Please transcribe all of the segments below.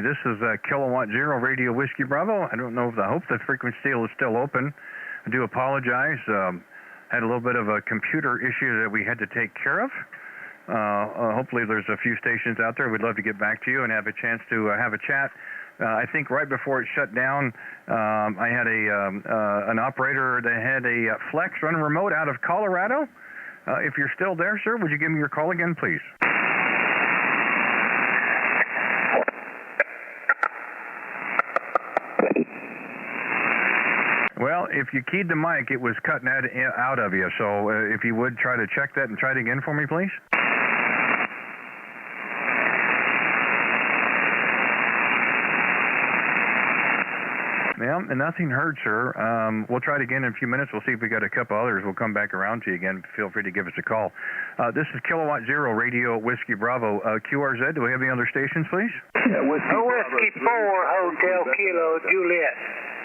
This is Kilowatt Zero Radio Whiskey Bravo. I don't know I hope the frequency is still open. I do apologize. Had a little bit of a computer issue that we had to take care of. Hopefully there's a few stations out there. We'd love to get back to you and have a chance to have a chat. I think right before it shut down, I had an operator that had a Flex running remote out of Colorado. If you're still there, sir, would you give me your call again, please? Well, if you keyed the mic, it was cutting out of you. So if you would try to check that and try it again for me, please. Yeah, and nothing heard, sir. We'll try it again in a few minutes. We'll see if we got a couple others. We'll come back around to you again. Feel free to give us a call. This is Kilowatt Zero Radio Whiskey Bravo. QRZ, do we have any other stations, please? Whiskey 4 Hotel Kilo Juliet.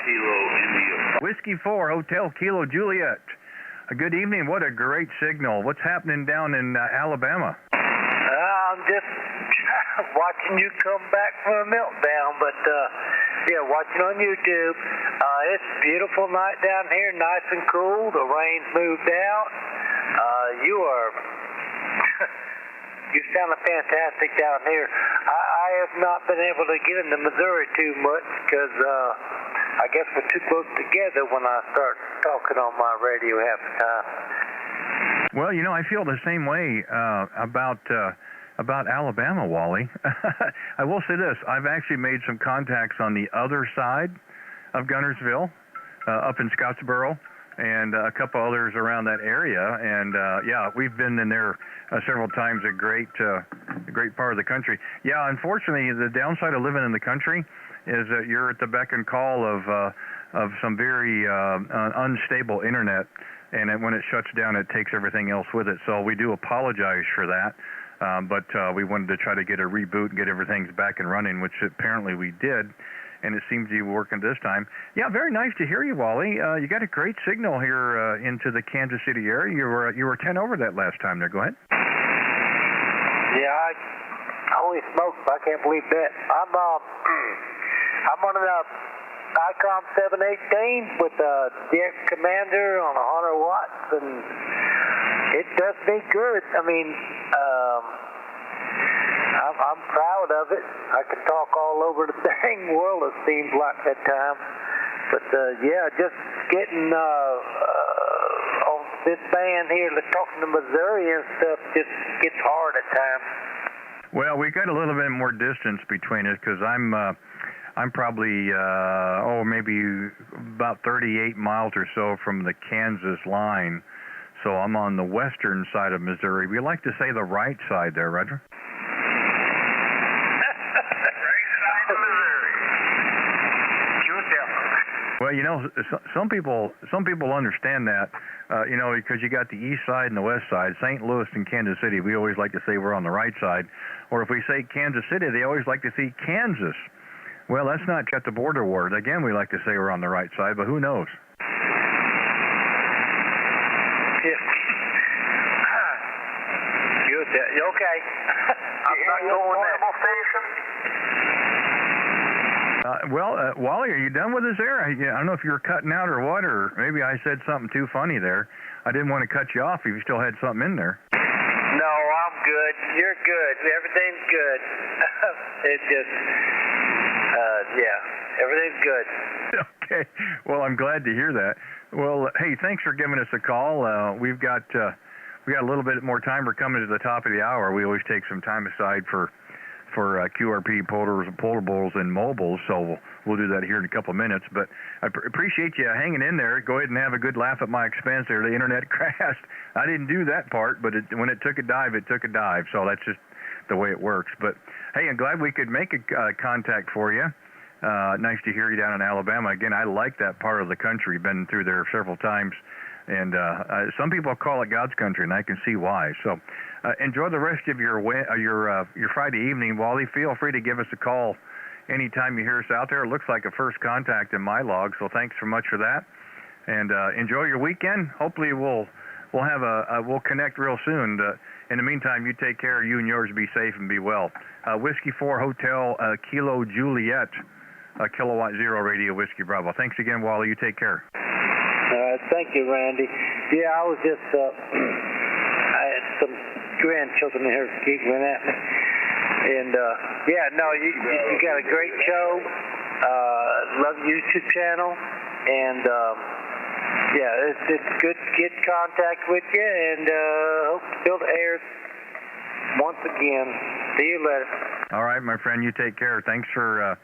Kilo India. Whiskey 4 Hotel Kilo Juliet. Good evening. What a great signal. What's happening down in Alabama? I'm just watching you come back from a meltdown, but yeah, watching on YouTube. It's a beautiful night down here, nice and cool. The rain's moved out. You sound fantastic down here. I have not been able to get into Missouri too much because I guess we're too close together when I start talking on my radio half the time. Well, you know, I feel the same way about Alabama, Wally. I will say this. I've actually made some contacts on the other side of Guntersville, up in Scottsboro, and a couple others around that area. And, yeah, we've been in there several times, a great part of the country. Yeah, unfortunately, the downside of living in the country is that you're at the beck and call of some very unstable internet, and when it shuts down, it takes everything else with it. So we do apologize for that. But we wanted to try to get a reboot and get everything back and running, which apparently we did, and it seems to be working this time. Yeah, very nice to hear you, Wally. You got a great signal here into the Kansas City area. You were 10 over that last time there. Go ahead. Yeah, holy smokes, I can't believe that. I'm on the ICOM 718 with the DX Commander on 100 watts, and it does me good. I mean, I'm proud of it. I can talk all over the dang world, it seems like that time. But, yeah, just getting on this band here, talking to Missouri and stuff, just gets hard at times. Well, we got a little bit more distance between us because I'm probably, maybe about 38 miles or so from the Kansas line. So I'm on the western side of Missouri. We like to say the right side there, Roger. Well, you know, some people understand that, because you got the east side and the west side. St. Louis and Kansas City, we always like to say we're on the right side. Or if we say Kansas City, they always like to see Kansas. Well, that's not got the border word. Again, we like to say we're on the right side, but who knows? Okay. I'm not going there. Wally, are you done with us there? I don't know if you were cutting out or what, or maybe I said something too funny there. I didn't want to cut you off if you still had something in there. No, I'm good. You're good. Everything's good. It's just, yeah, everything's good. Okay. Well, I'm glad to hear that. Well, hey, thanks for giving us a call. We got a little bit more time. We're coming to the top of the hour. We always take some time aside for QRP portables and mobiles, so we'll do that here in a couple of minutes. But I appreciate you hanging in there. Go ahead and have a good laugh at my expense there. The internet crashed. I didn't do that part, but when it took a dive, it took a dive. So that's just the way it works. But hey, I'm glad we could make a contact for you. Nice to hear you down in Alabama. Again, I like that part of the country. Been through there several times. And some people call it God's country, and I can see why. So enjoy the rest of your Friday evening, Wally. Feel free to give us a call anytime you hear us out there. It looks like a first contact in my log, so thanks so much for that. And enjoy your weekend. Hopefully we'll connect real soon. In the meantime, you take care. You and yours be safe and be well. Whiskey 4 Hotel Kilo Juliet, Kilowatt Zero Radio Whiskey Bravo. Thanks again, Wally. You take care. Thank you, Randy. Yeah, I was just, I had some grandchildren here giggling at me. And, yeah, no, you got a great show. Love the YouTube channel. And, yeah, it's good to get in contact with you. And hope to build airs once again. See you later. All right, my friend. You take care. Thanks for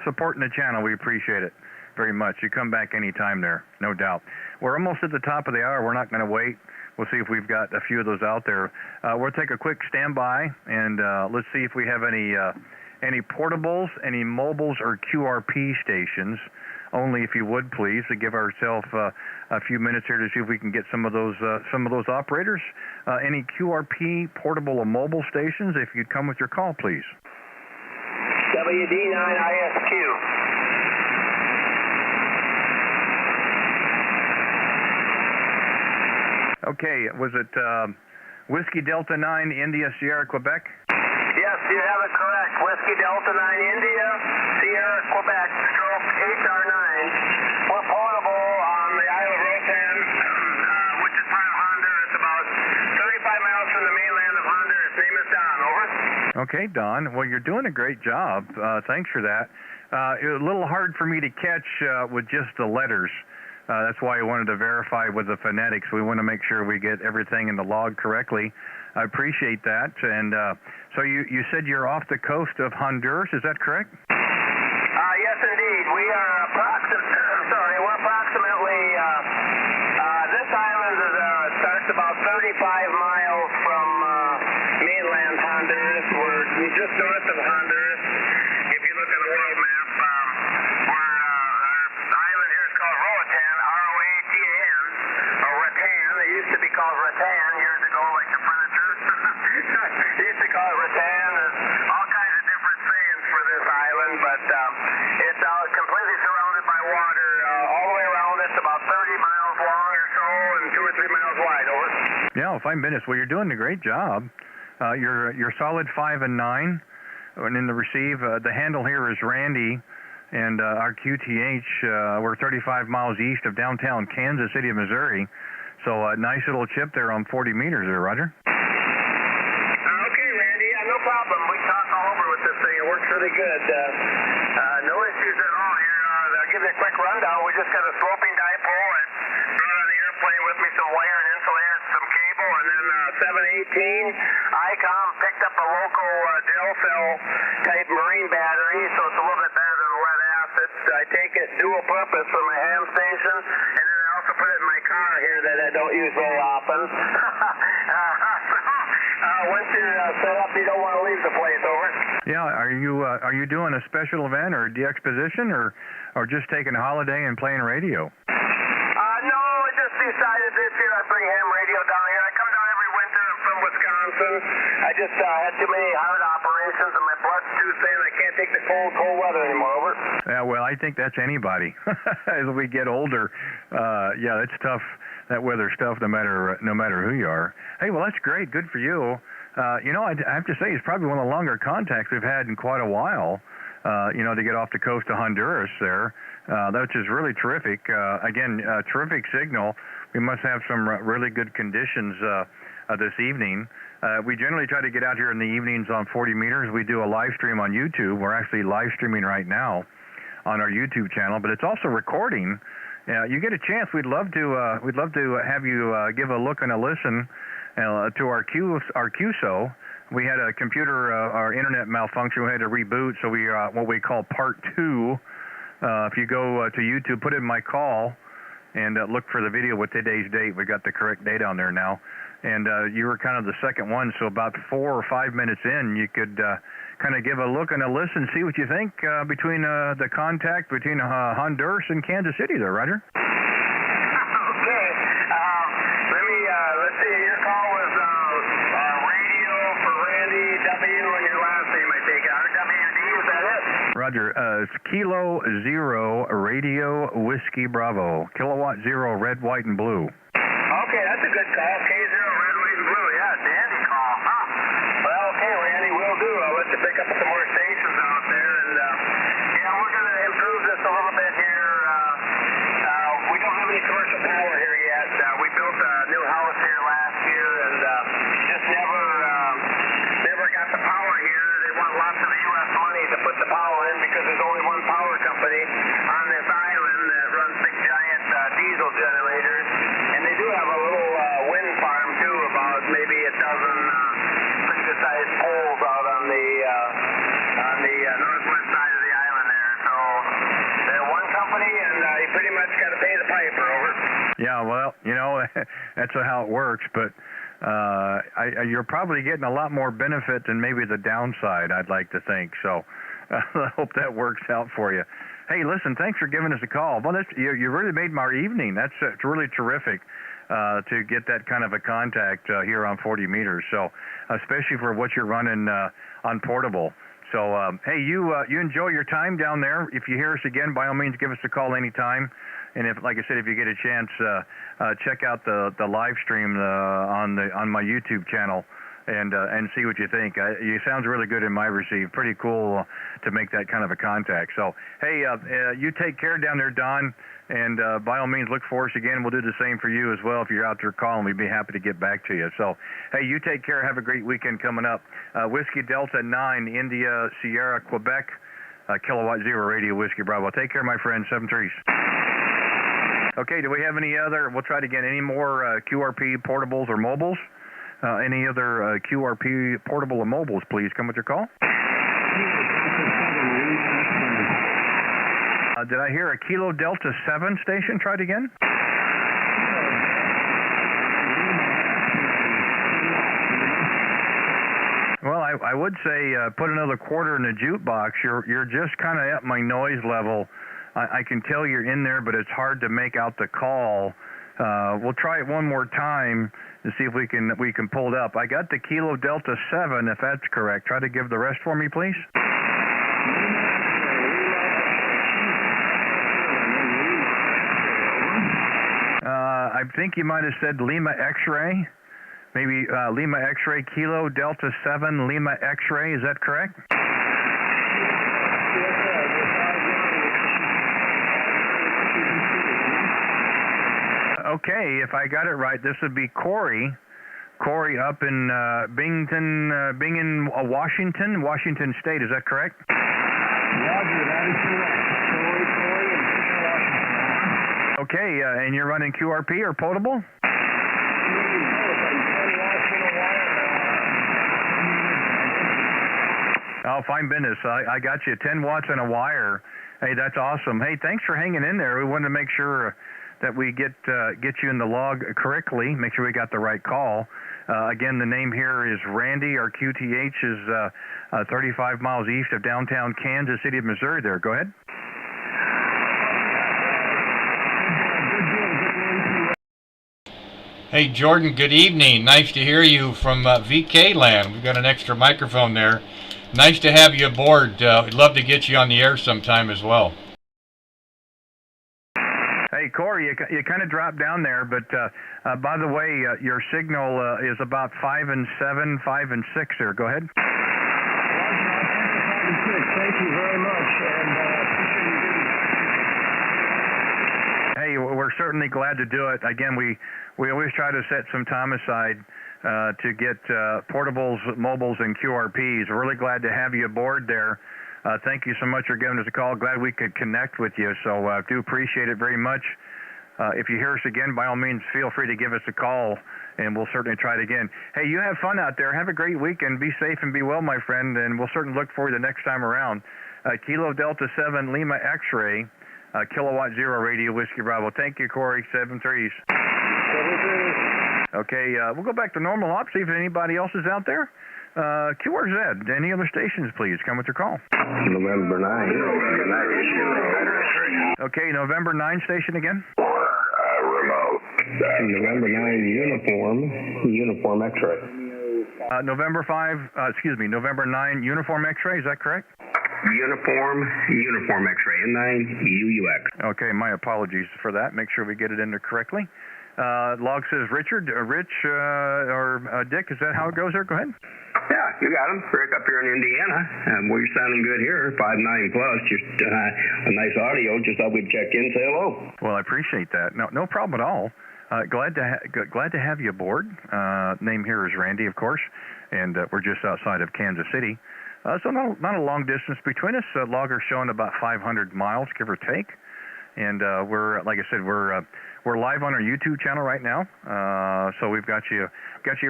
supporting the channel. We appreciate it very much. You come back anytime there, no doubt. We're almost at the top of the hour. We're not going to wait. We'll see if we've got a few of those out there. We'll take a quick standby, and let's see if we have any portables, any mobiles, or QRP stations. Only if you would, please, to give ourselves a few minutes here to see if we can get some of those operators. Any QRP, portable, or mobile stations, if you'd come with your call, please. WD9ISQ. Okay, was it Whiskey Delta 9 India Sierra Quebec? Yes, you have it correct. Whiskey Delta 9 India, Sierra Quebec, stroke HR9. We're portable on the Isle of Roatan, which is part of Honduras, about 35 miles from the mainland of Honduras. Name is Don, over. Okay, Don. Well, you're doing a great job. Thanks for that. It was a little hard for me to catch with just the letters. That's why I wanted to verify with the phonetics. We want to make sure we get everything in the log correctly. I appreciate that. And so you said you're off the coast of Honduras. Is that correct? Yes, indeed. We are we're approximately, this island starts about 35 miles from mainland Honduras. We're just north of Honduras. If you look at the world map, our island here is called Roatan, R-O-A-T-A-N, or Rattan. It used to be called Rattan years ago, like the furniture. They used to call it Rattan. There's all kinds of different sayings for this island, but it's completely surrounded by water all the way around. It's about 30 miles long or so and 2 or 3 miles wide, over. Yeah, 5 minutes. Well, you're doing a great job. You're solid 5 and 9. And in the receive, the handle here is Randy, and our QTH, we're 35 miles east of downtown Kansas City, Missouri. So a nice little chip there on 40 meters there, Roger. Okay, Randy, yeah, no problem. We talk all over with this thing. It works really good. No issues at all here. I'll give you a quick rundown. We just got a sloping dipole and brought on the airplane with me some wire and insulated, some cable, and then 718 ICOM picked up a local gel cell type marine battery, so it's a little bit better than lead acid. I take it dual purpose for my ham station, and then I also put it in my car here that I don't use very often. Once you're set up, you don't want to leave the place, over. Yeah, are you doing a special event or a de-exposition or just taking a holiday and playing radio? No, I just decided this year I'd bring ham radio down here. I come down every winter. I'm from Wisconsin. I just had too many heart operations and my blood's too thin. I can't take the cold weather anymore, over. Yeah, well, I think that's anybody. As we get older, yeah, it's tough. That weather stuff, no matter who you are. Hey, well, that's great. Good for you. You know, I have to say, it's probably one of the longer contacts we've had in quite a while. You know, to get off the coast of Honduras there, which is really terrific. Again, terrific signal. We must have some really good conditions this evening. We generally try to get out here in the evenings on 40 meters. We do a live stream on YouTube. We're actually live streaming right now on our YouTube channel, but it's also recording. You get a chance, we'd love to have you give a look and a listen to our QSO. We had a computer, our internet malfunction. We had to reboot, so we what we call part 2. If you go to YouTube, put in my call and look for the video with today's date. We got the correct date on there now. And you were kind of the second one, so about 4 or 5 minutes in, you could kind of give a look and a listen, see what you think between the contact between Honduras and Kansas City there, Roger. Okay. Let's see. Your call was radio for Randy W. and your last name, I take it. RWD, is that it? Roger. It's Kilo Zero Radio Whiskey Bravo. Kilowatt Zero Red, White, and Blue. Okay, that's a good call. K0 Red, White, and Blue. Yeah, dandy call. Huh? Well, okay, Randy, will do. I'll let to pick up some more stations out there, and yeah, we're going to improve this a little bit here. We don't have any commercial power here yet. We built a new house here last year, and just never got the power here. They want lots of U.S. money to put the power in because there's only one power company on this island that runs big giant diesel generators, and they do have a little wind farm too, about maybe a dozen pretty good sized poles out on the northwest side of the island there. So they're one company, and you pretty much got to pay the piper. Over. Yeah, well, that's how it works, but you're probably getting a lot more benefit than maybe the downside, I'd like to think. So I hope that works out for you. Hey, listen, thanks for giving us a call. Well, you really made my evening. That's really terrific to get that kind of a contact here on 40 meters. So especially for what you're running on portable. So, hey, you enjoy your time down there. If you hear us again, by all means, give us a call anytime. And if, like I said, if you get a chance, check out the live stream on my YouTube channel and see what you think. You sounds really good in my receive. Pretty cool to make that kind of a contact. So, hey, you take care down there, Don. And by all means, look for us again. We'll do the same for you as well. If you're out there calling, we'd be happy to get back to you. So, hey, you take care. Have a great weekend coming up. Whiskey Delta 9, India, Sierra, Quebec, Kilowatt Zero Radio, Whiskey Bravo. Take care, my friend. 7-3. Okay, do we have any other, we'll try it again, any more QRP portables or mobiles? Any other QRP portable or mobiles, please come with your call. Did I hear a Kilo Delta 7 station? Try it again. Well, I would say put another quarter in the jukebox. You're just kind of at my noise level. I can tell you're in there, but it's hard to make out the call. We'll try it one more time to see if we can pull it up. I got the Kilo Delta 7, if that's correct. Try to give the rest for me, please. I think you might have said Lima X-ray. Maybe Lima X-ray, Kilo Delta 7, Lima X-ray. Is that correct? Okay, if I got it right, this would be Corey. Corey up in Bingen, Washington State. Is that correct? Roger, that is correct. Corey in Washington. Okay, and you're running QRP or potable? Oh, fine business. I got you. 10 watts and a wire. Hey, that's awesome. Hey, thanks for hanging in there. We wanted to make sure that we get you in the log correctly, make sure we got the right call. Again, the name here is Randy. Our QTH is 35 miles east of downtown Kansas City of Missouri there. Go ahead. Hey, Jordan, good evening. Nice to hear you from VK Land. We've got an extra microphone there. Nice to have you aboard. We'd love to get you on the air sometime as well. Hey, Corey, you kind of dropped down there, but by the way, your signal is about 5 and 7, 5 and 6 there. Go ahead. Thank you very much. And hey, we're certainly glad to do it. Again, we always try to set some time aside to get portables, mobiles, and QRPs. We're really glad to have you aboard there. Thank you so much for giving us a call. Glad we could connect with you. So I do appreciate it very much. If you hear us again, by all means, feel free to give us a call, and we'll certainly try it again. Hey, you have fun out there. Have a great weekend. Be safe and be well, my friend, and we'll certainly look for you the next time around. Kilo Delta 7, Lima X-ray, Kilowatt Zero Radio, Whiskey Bravo. Thank you, Corey. 7-3s. Okay, we'll go back to normal op, see if anybody else is out there. QRZ, any other stations, please? Come with your call. November 9. Okay, November 9 station again. Remote. November 9 uniform X-ray. November 9 uniform X-ray, is that correct? Uniform X-ray, N9 UUX. Okay, my apologies for that. Make sure we get it in there correctly. Log says Richard, Rich, or Dick, is that how it goes there? Go ahead. Yeah, you got him. Rick up here in Indiana. Well, you're sounding good here, 5.9 plus. Just a nice audio. Just thought we'd check in, say hello. Well, I appreciate that. No problem at all. Glad to have you aboard. Name here is Randy, of course, and we're just outside of Kansas City. So not a long distance between us. Logger showing about 500 miles, give or take. And we're, like I said, we're live on our YouTube channel right now. So we've got you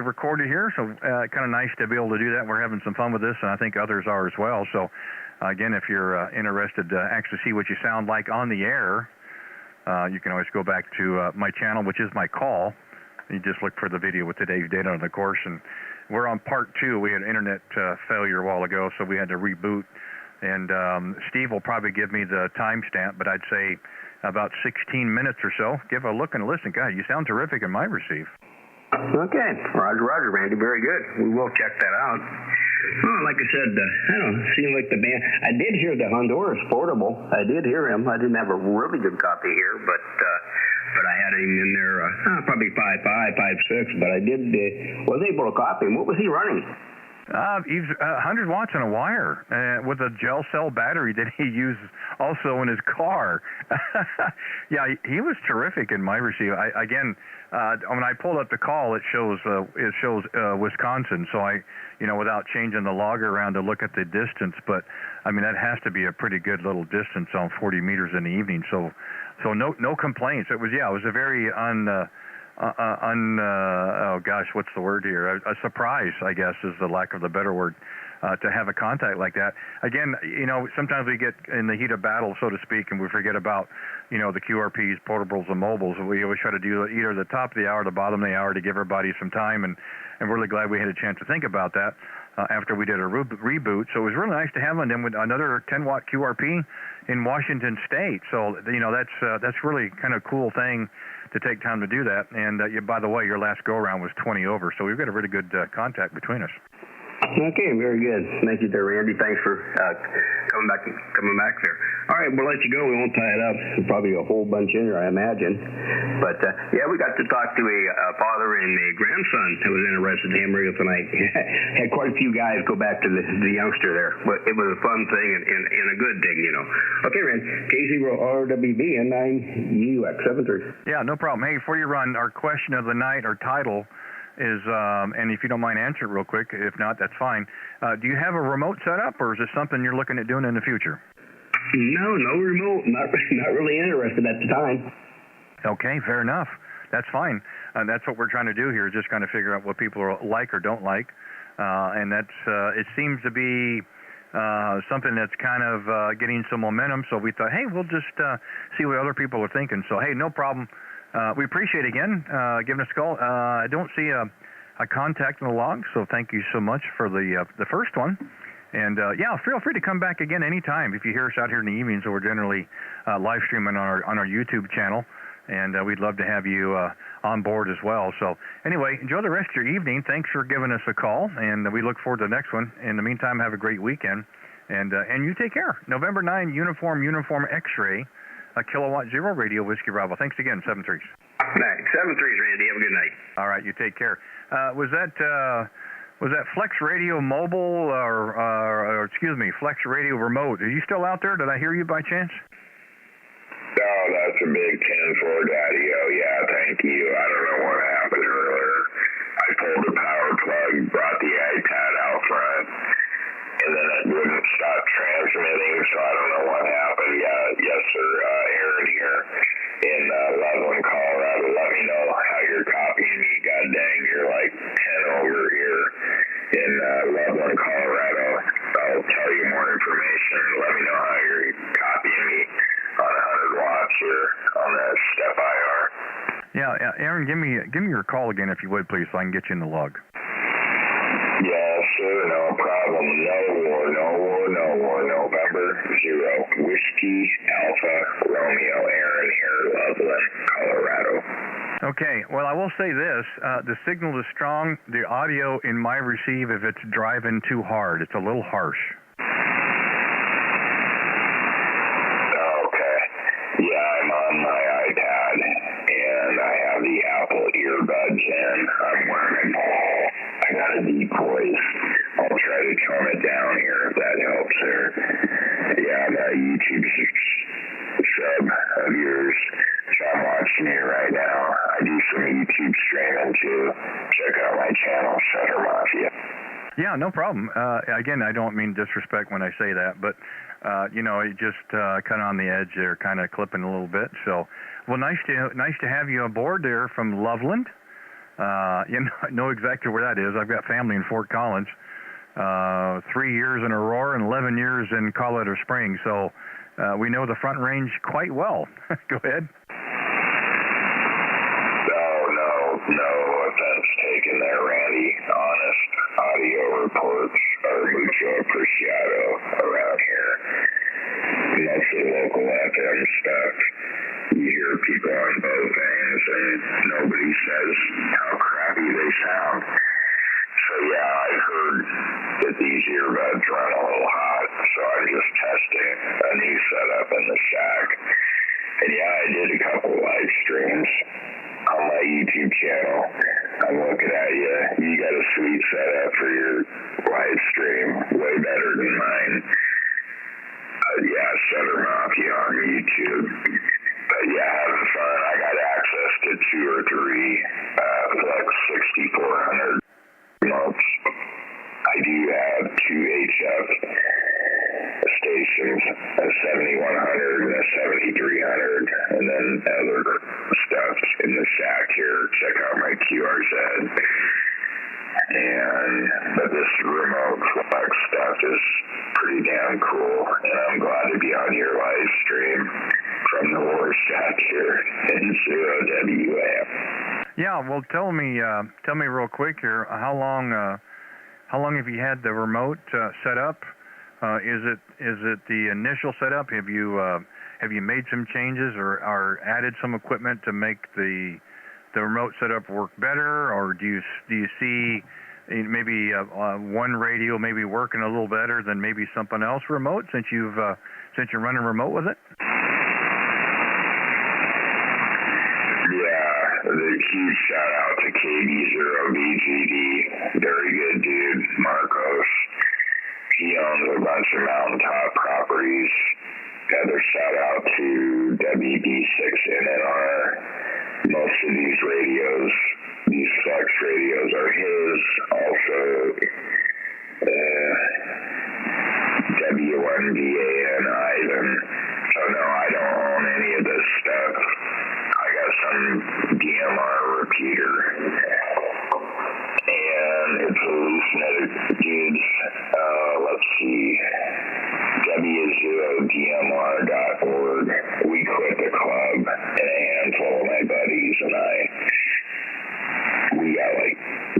recorded here. So kind of nice to be able to do that. We're having some fun with this, and I think others are as well. So again, if you're interested to actually see what you sound like on the air, you can always go back to my channel, which is my call. You just look for the video with today's data on the course, and we're on part 2. We had internet failure a while ago, so we had to reboot. And Steve will probably give me the timestamp, but I'd say about 16 minutes or so. Give a look and a listen. God, you sound terrific in my receive. Okay. Roger, Randy. Very good. We will check that out. Oh, like I said, I don't know, it seemed like the band. I did hear the Honduras Portable. I did hear him. I didn't have a really good copy here, but I had him in there probably 5.5, 5.6, but I was able to copy him. What was he running? He's 100 watts on a wire with a gel cell battery that he used also in his car. Yeah, he was terrific in my receive. When I pulled up the call, it shows Wisconsin. So without changing the logger around to look at the distance, but I mean that has to be a pretty good little distance on 40 meters in the evening. So no complaints. It was a very what's the word here? A surprise, I guess, is the lack of the better word, to have a contact like that. Again, sometimes we get in the heat of battle, so to speak, and we forget about, the QRPs, portables, and mobiles. We always try to do either the top of the hour or the bottom of the hour to give everybody some time, and I'm really glad we had a chance to think about that after we did a reboot. So it was really nice to have them. And then with another 10-watt QRP in Washington State. So, that's really kind of a cool thing to take time to do that. And by the way, your last go-around was 20 over, so we've got a really good contact between us. Okay, very good. Thank you there, Randy. Thanks for coming back there. All right, we'll let you go. We won't tie it up. There's probably a whole bunch in there, I imagine. But, we got to talk to a father and a grandson who was interested in ham radio tonight. Had quite a few guys go back to the youngster there. But it was a fun thing and a good thing, Okay, Rand, K0RWB N9UX 73. Yeah, no problem. Hey, before you run, our question of the night, our title is, and if you don't mind answer it real quick, if not, that's fine. Do you have a remote set up, or is this something you're looking at doing in the future? No remote. Not really interested at the time. Okay, fair enough. That's fine. That's what we're trying to do here, is just kind of figure out what people like or don't like. And that's, it seems to be something that's kind of getting some momentum. So we thought, hey, we'll just see what other people are thinking. So, hey, no problem. We appreciate again giving us a call. I don't see a contact in the log, so thank you so much for the first one. And feel free to come back again anytime if you hear us out here in the evenings. So we're generally live streaming on our YouTube channel, and we'd love to have you on board as well. So anyway, enjoy the rest of your evening. Thanks for giving us a call, and we look forward to the next one. In the meantime, have a great weekend, and you take care. November 9, Uniform X-ray. Kilowatt Zero Radio Whiskey Bravo. Thanks again, 7-3s. Night. 7-3s, Randy. Have a good night. All right, you take care. Was that Flex Radio Mobile or excuse me, Flex Radio Remote? Are you still out there? Did I hear you by chance? No, that's a big 10-4 Daddy-O. Yeah, thank you. I don't know what happened earlier. I pulled the power plug, brought the iPad out front, and then it wouldn't stop transmitting, so I don't know what happened. Yes, sir. Aaron here in Loveland, Colorado. Let me know how you're copying me. God dang, you're like 10 over here in Loveland, Colorado. I'll tell you more information. Let me know how you're copying me on 100 watts here on that Step IR. Yeah, Aaron, give me your call again if you would, please, so I can get you in the log. Yeah, sure, no problem. No war, November 0, Whiskey Alpha Romeo, Aaron here, Loveland, Colorado. Okay, well, I will say this. The signal is strong. The audio in my receive, if it's driving too hard, it's a little harsh. Okay. Yeah, I'm on my iPad, and I have the Apple earbuds in. I'm wearing them all. I got a deep voice. to tone it down here if that helps there. Yeah, that YouTube sub of yours. So I'm watching you right now. I do some YouTube streaming too. Check out my channel, Shutter Mafia. Yeah, no problem. Again, I don't mean disrespect when I say that, but you know, it just kind of on the edge there, kind of clipping a little bit. So, well, nice to have you aboard there from Loveland. You know exactly where that is. I've got family in Fort Collins. 3 years in Aurora and 11 years in Colorado Springs. So we know the Front Range quite well. Go ahead. No offense taken there, Randy. Honest audio reports are mucho apreciado around here. Most of the local FM stuff, you hear people on both ends, and nobody says how crappy they sound. So yeah, I heard that these earbuds run a little hot, so I'm just testing a new setup in the shack. And yeah, I did a couple live streams on my YouTube channel. I'm looking at you. You got a sweet setup for your live stream, way better than mine. Yeah, Shutter Mafia on YouTube. But yeah, having fun. I got access to 2 or 3 Flex 6400 remotes. I do have 2 HF stations, a 7100 and a 7300, and then other stuff in the shack here. Check out my QRZ. But this remote Flex stuff is pretty damn cool, and I'm glad to be on your live stream from the war shack here in 0WAM. Yeah, well, tell me real quick here. How long have you had the remote set up? Is it the initial setup? Have you made some changes or added some equipment to make the remote setup work better, or do you see maybe one radio maybe working a little better than maybe something else remote since you're running remote with it? Yeah, the huge shout out to KB0BGD, very good dude, Marcos. He owns a bunch of mountaintop properties. Another shout out to WB6NNR. Most of these radios, these Flex radios are his. Also, W1VAN Ivan. So no, I don't own any of this stuff. I got some DMR repeater. And it's a LooseNet dudes. Let's see. W0DMR.org. We quit the club, and a handful of my buddies and we got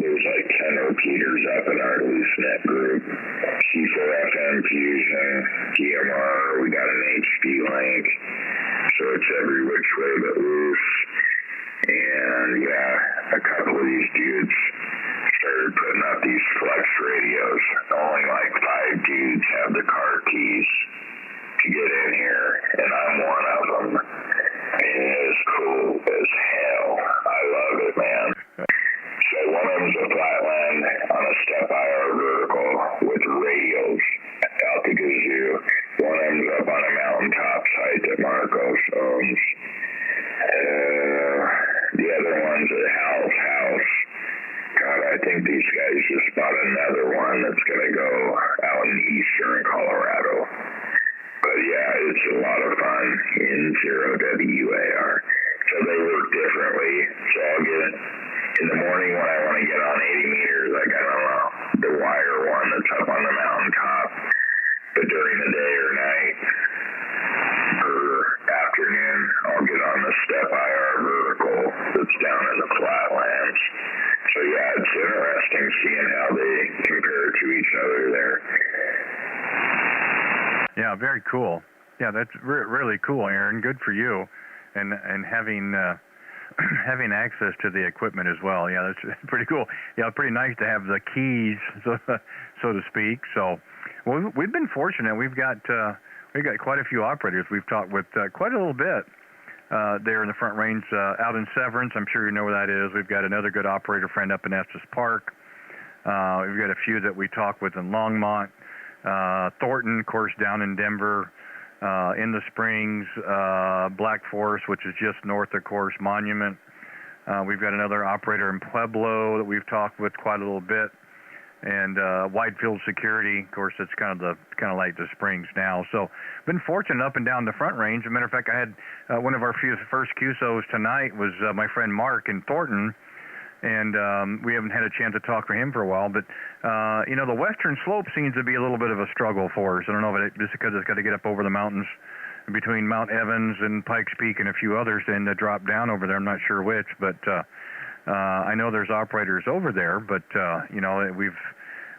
there's 10 repeaters up in our LooseNet group. C4FM Fusion, DMR, we got an HP link, so it's every which way but loose. And yeah, a couple of these dudes started putting up these Flex radios. Only 5 dudes have the car keys to get in here, and I'm one of them. And it is cool as hell. I love it, man. So one of them's a flatland on a step-IR vertical with radios out the gazoo. One of them's up on a mountaintop site that Marcos owns. The other one's at House. God, I think these guys just bought another one that's going to go out in eastern Colorado. But yeah, it's a lot of fun in 0WAR. So they work differently. So I'll get in the morning when I want to get on 80 meters, I got on the wire one that's up on the mountaintop. But during the day or night or afternoon, I'll get on the step-IR vertical that's down in the flatlands. So yeah, it's interesting seeing how they compare to each other there. Yeah, very cool. Yeah, that's really cool, Aaron. Good for you, and having having access to the equipment as well. Yeah, that's pretty cool. Yeah, pretty nice to have the keys, so to speak. So, well, we've been fortunate. We've got quite a few operators. We've talked with quite a little bit there in the Front Range, out in Severance. I'm sure you know where that is. We've got another good operator friend up in Estes Park. We've got a few that we talk with in Longmont, Thornton, of course, down in Denver, in the Springs, Black Forest, which is just north, of course, Monument. We've got another operator in Pueblo that we've talked with quite a little bit, and Widefield Security, of course, it's kind of like the Springs now. So, been fortunate up and down the Front Range. As a matter of fact, I had one of our first QSOs tonight was my friend Mark in Thornton, and we haven't had a chance to talk to him for a while. But the Western Slope seems to be a little bit of a struggle for us. I don't know if just because it's got to get up over the mountains between Mount Evans and Pikes Peak and a few others, and drop down over there. I'm not sure which, but I know there's operators over there. But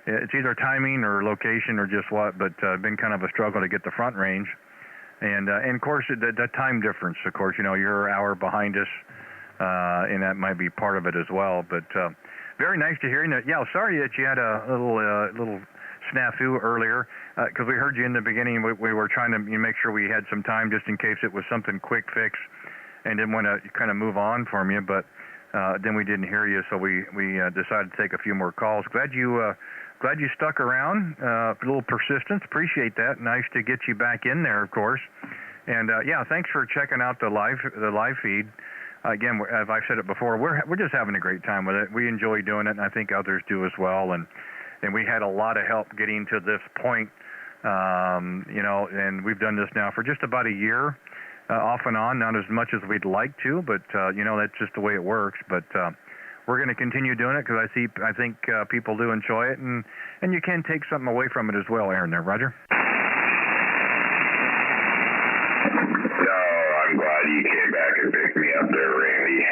it's either timing or location or just what. But been kind of a struggle to get the Front Range, and of course the time difference. Of course, you're an hour behind us, and that might be part of it as well. But very nice to hear you. Yeah, sorry that you had a little snafu earlier, because we heard you in the beginning. We were trying to make sure we had some time just in case it was something quick fix, and didn't want to kind of move on from you. But then we didn't hear you, so we decided to take a few more calls. Glad you stuck around. A little persistence. Appreciate that. Nice to get you back in there, of course. And thanks for checking out the live feed. Again, as I've said it before, we're just having a great time with it. We enjoy doing it, and I think others do as well. And we had a lot of help getting to this point, and we've done this now for just about a year, off and on, not as much as we'd like to, but, that's just the way it works. But we're going to continue doing it because I think people do enjoy it, and you can take something away from it as well, Aaron, there. Roger? No, I'm glad you came back and picked me up there, Randy.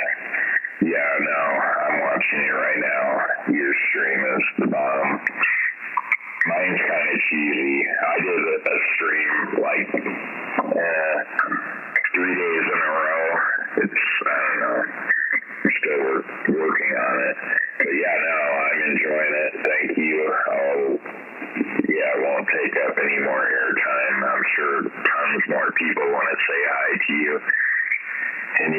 Yeah, no, I'm watching you right now. Your stream is the bomb. Mine's kind of cheesy. I did a stream like 3 days in a row. I don't know. I'm still working on it. But yeah, no, I'm enjoying it. Thank you. I won't take up any more airtime. I'm sure tons more people want to say hi to you. And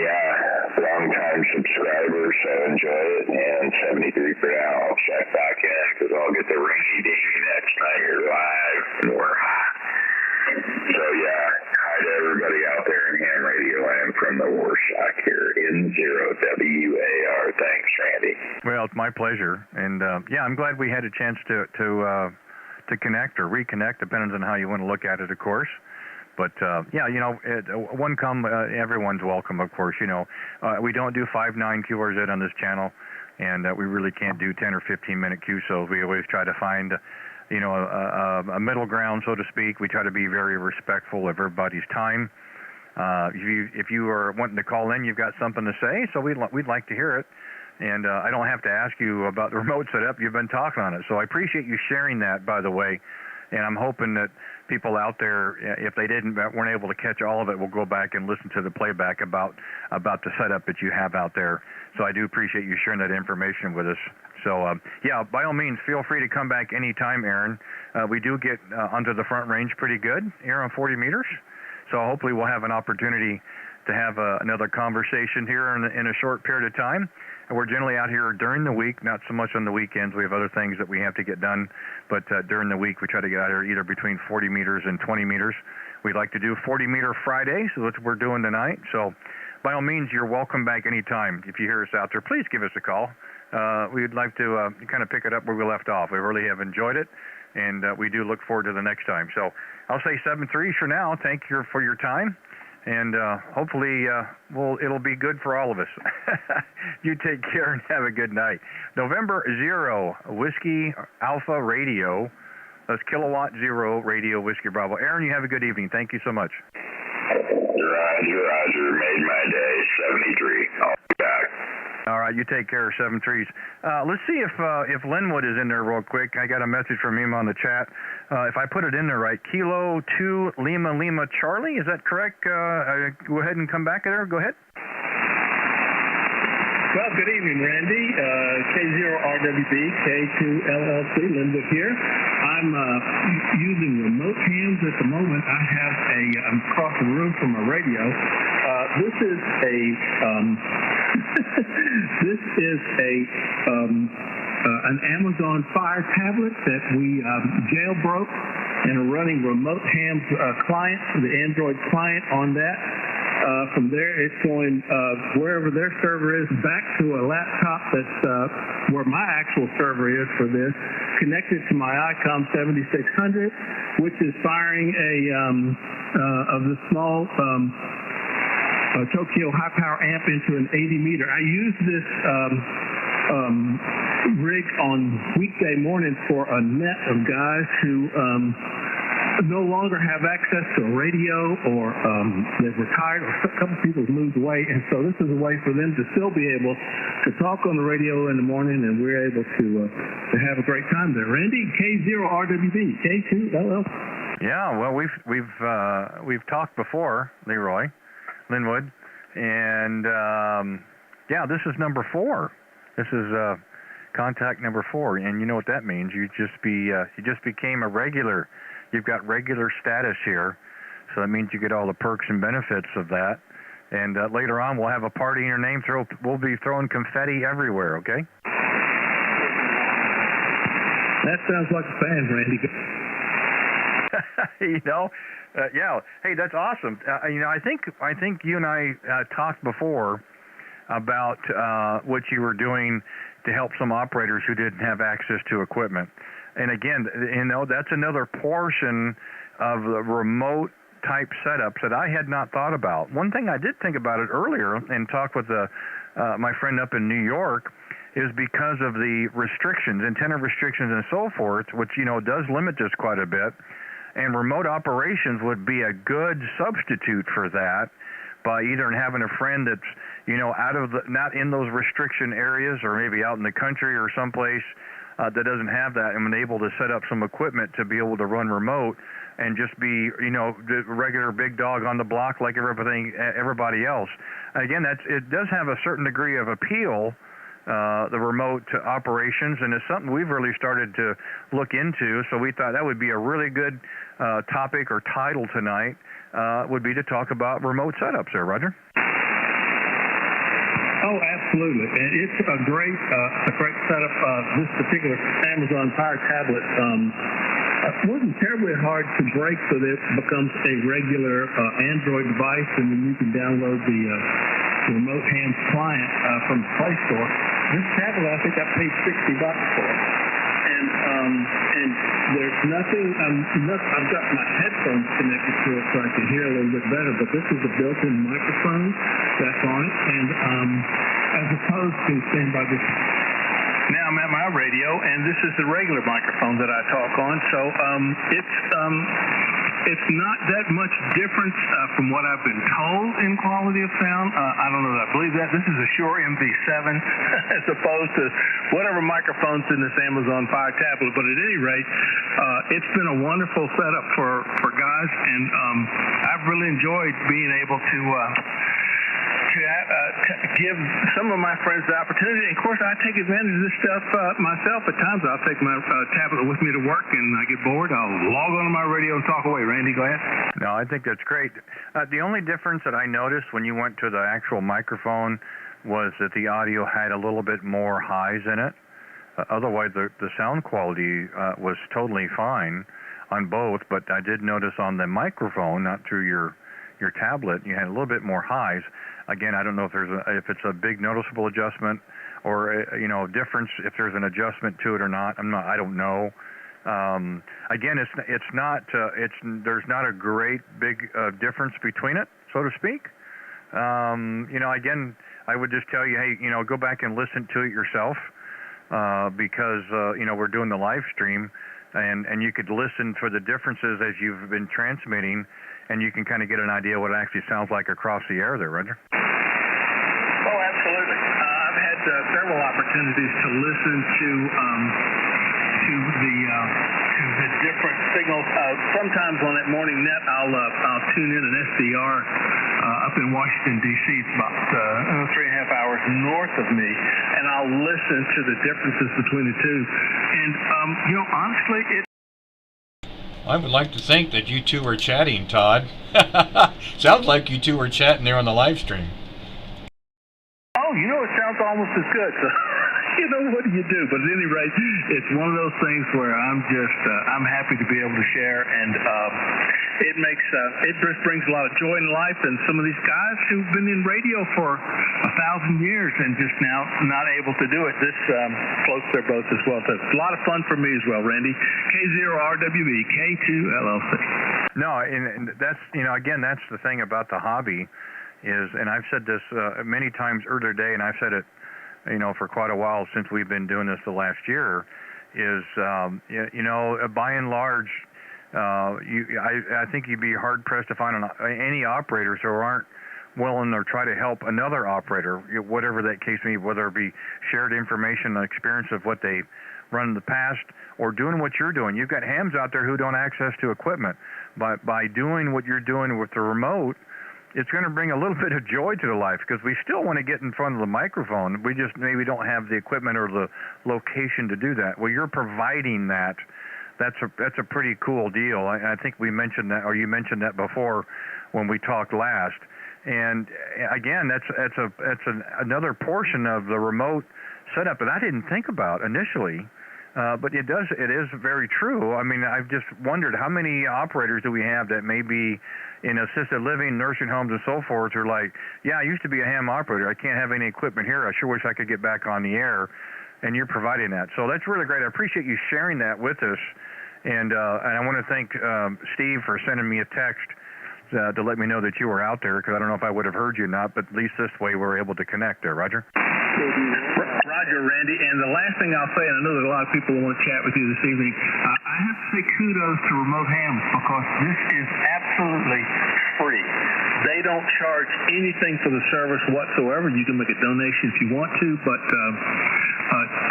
long-time subscribers, so enjoy it. And 73 for now. I'll check back in because I'll get the ringy-dingy next time you're live and we're hot. So hi to everybody out there in ham radio land from the Warshock here in 0WAR. Thanks, Randy. Well, it's my pleasure. And I'm glad we had a chance to connect or reconnect, depending on how you want to look at it, of course. But, everyone's welcome, of course. We don't do 5/9 QRZ on this channel, and we really can't do 10 or 15-minute QSOs. We always try to find, a middle ground, so to speak. We try to be very respectful of everybody's time. If you are wanting to call in, you've got something to say, so we'd like to hear it. And I don't have to ask you about the remote setup. You've been talking on it. So I appreciate you sharing that, by the way. And I'm hoping that people out there, if they weren't able to catch all of it, will go back and listen to the playback about the setup that you have out there. So I do appreciate you sharing that information with us. So, by all means, feel free to come back anytime, Aaron. We do get under the Front Range pretty good here on 40 meters. So hopefully we'll have an opportunity to have another conversation here in a short period of time. And we're generally out here during the week, not so much on the weekends. We have other things that we have to get done. But during the week, we try to get out here either between 40 meters and 20 meters. We'd like to do 40-meter Friday, so that's what we're doing tonight. So by all means, you're welcome back anytime. If you hear us out there, please give us a call. We'd like to kind of pick it up where we left off. We really have enjoyed it, and we do look forward to the next time. So I'll say 7-3 for now. Thank you for your time. And hopefully it'll be good for all of us. You take care and have a good night. November 0, Whiskey Alpha Radio. That's Kilowatt 0 Radio Whiskey Bravo. Aaron, you have a good evening. Thank you so much. Roger. Made my day. 73. I'll be back. All right, you take care, 7-3s. Let's see if Linwood is in there real quick. I got a message from him on the chat. If I put it in there right, Kilo 2 Lima Lima Charlie, is that correct? Go ahead and come back there. Go ahead. Well, good evening, Randy. K0RWB, K2LLC, Linwood here. I'm using remote hands at the moment. I'm across the room from a radio. This is a an Amazon Fire tablet that we jailbroke and are running remote hams client, the Android client on that. From there, it's going wherever their server is back to a laptop that's where my actual server is for this, connected to my ICOM 7600, which is firing of the small Tokyo high power amp into an 80 meter. I use this rig on weekday mornings for a net of guys who no longer have access to a radio, or they've retired, or a couple people have moved away, and so this is a way for them to still be able to talk on the radio in the morning, and we're able to have a great time there. Randy, K0RWB, K2LL. Yeah, well, we've talked before, Leroy Linwood, and yeah, this is number 4. This is contact number 4, and you know what that means. You just became a regular. You've got regular status here, so that means you get all the perks and benefits of that. And later on, we'll have a party in your name. We'll be throwing confetti everywhere, okay? That sounds like a fan, Randy. You know, yeah. Hey, that's awesome. You know, I think you and I talked before about what you were doing to help some operators who didn't have access to equipment. And again, you know, that's another portion of the remote type setups that I had not thought about. One thing I did think about it earlier and talk with my friend up in New York is because of the restrictions, antenna restrictions and so forth, which, you know, does limit this quite a bit. And remote operations would be a good substitute for that, by either having a friend that's, you know, not in those restriction areas, or maybe out in the country or someplace that doesn't have that, and been able to set up some equipment to be able to run remote and just be, you know, the regular big dog on the block like everybody else. Again, it does have a certain degree of appeal, the remote operations, and it's something we've really started to look into. So we thought that would be a really good topic or title tonight, would be to talk about remote setups there, Roger. Oh, absolutely, and it's a great setup. This particular Amazon Fire tablet wasn't terribly hard to break, so that it becomes a regular Android device, and then you can download the remote hams client from the Play Store. This tablet, I think I paid $60 for it. And there's nothing, I've got my headphones connected to it so I can hear a little bit better, but this is a built-in microphone that's on it, and as opposed to saying by this. Now I'm at my radio, and this is the regular microphone that I talk on, so it's not that much difference from what I've been told in quality of sound. I don't know that I believe that. This is a Shure MV7 as opposed to whatever microphones in this Amazon Fire tablet. But at any rate, it's been a wonderful setup for guys, and I've really enjoyed being able to give some of my friends the opportunity. And of course, I take advantage of this stuff myself. At times, I'll take my tablet with me to work, and I get bored, I'll log on to my radio and talk away. Randy, go ahead. No, I think that's great. The only difference that I noticed when you went to the actual microphone was that the audio had a little bit more highs in it. Otherwise, the sound quality was totally fine on both, but I did notice on the microphone, not through your tablet, you had a little bit more highs. Again, I don't know if it's a big noticeable adjustment, or you know, difference, if there's an adjustment to it or not. I don't know. Again, there's not a great big difference between it, so to speak. You know, again, I would just tell you, hey, you know, go back and listen to it yourself, because you know, we're doing the live stream, and you could listen for the differences as you've been transmitting, and you can kind of get an idea what it actually sounds like across the air there, Roger. Oh, absolutely. I've had several opportunities to listen to the different signals. Sometimes on that morning net, I'll tune in an SDR up in Washington, D.C. It's about 3.5 hours north of me, and I'll listen to the differences between the two. And you know, honestly, I would like to think that you two are chatting, Todd. Sounds like you two are chatting there on the live stream. Oh, you know, it sounds almost as good. So, what do you do? But at any rate, it's one of those things where I'm happy to be able to share, and it just brings a lot of joy in life. And some of these guys who've been in radio for 1,000 years and just now not able to do it, this floats their boats as well. So it's a lot of fun for me as well, Randy. K0RWB, K2LLC. No, and that's, again, that's the thing about the hobby is, and I've said this many times earlier today, and I've said it, for quite a while since we've been doing this the last year, is, by and large, I think you'd be hard pressed to find any operators who aren't willing or try to help another operator, whatever that case may be, whether it be shared information, the experience of what they run in the past, or doing what you're doing. You've got hams out there who don't access to equipment. By doing what you're doing with the remote, it's going to bring a little bit of joy to the life, because we still want to get in front of the microphone. We just maybe don't have the equipment or the location to do that. Well, you're providing that. That's a pretty cool deal. I think we mentioned that, or you mentioned that before when we talked last. And again, that's another portion of the remote setup that I didn't think about initially. But it is very true. I mean, I've just wondered how many operators do we have that may be in assisted living, nursing homes, and so forth, who are like, yeah, I used to be a ham operator. I can't have any equipment here. I sure wish I could get back on the air. And you're providing that. So that's really great. I appreciate you sharing that with us. And I want to thank Steve for sending me a text to let me know that you were out there, because I don't know if I would have heard you or not, but at least this way we're able to connect there. Roger? Roger, Randy. And the last thing I'll say, and I know that a lot of people want to chat with you this evening, I have to say kudos to Remote Hams, because this is absolutely free. They don't charge anything for the service whatsoever. You can make a donation if you want to, but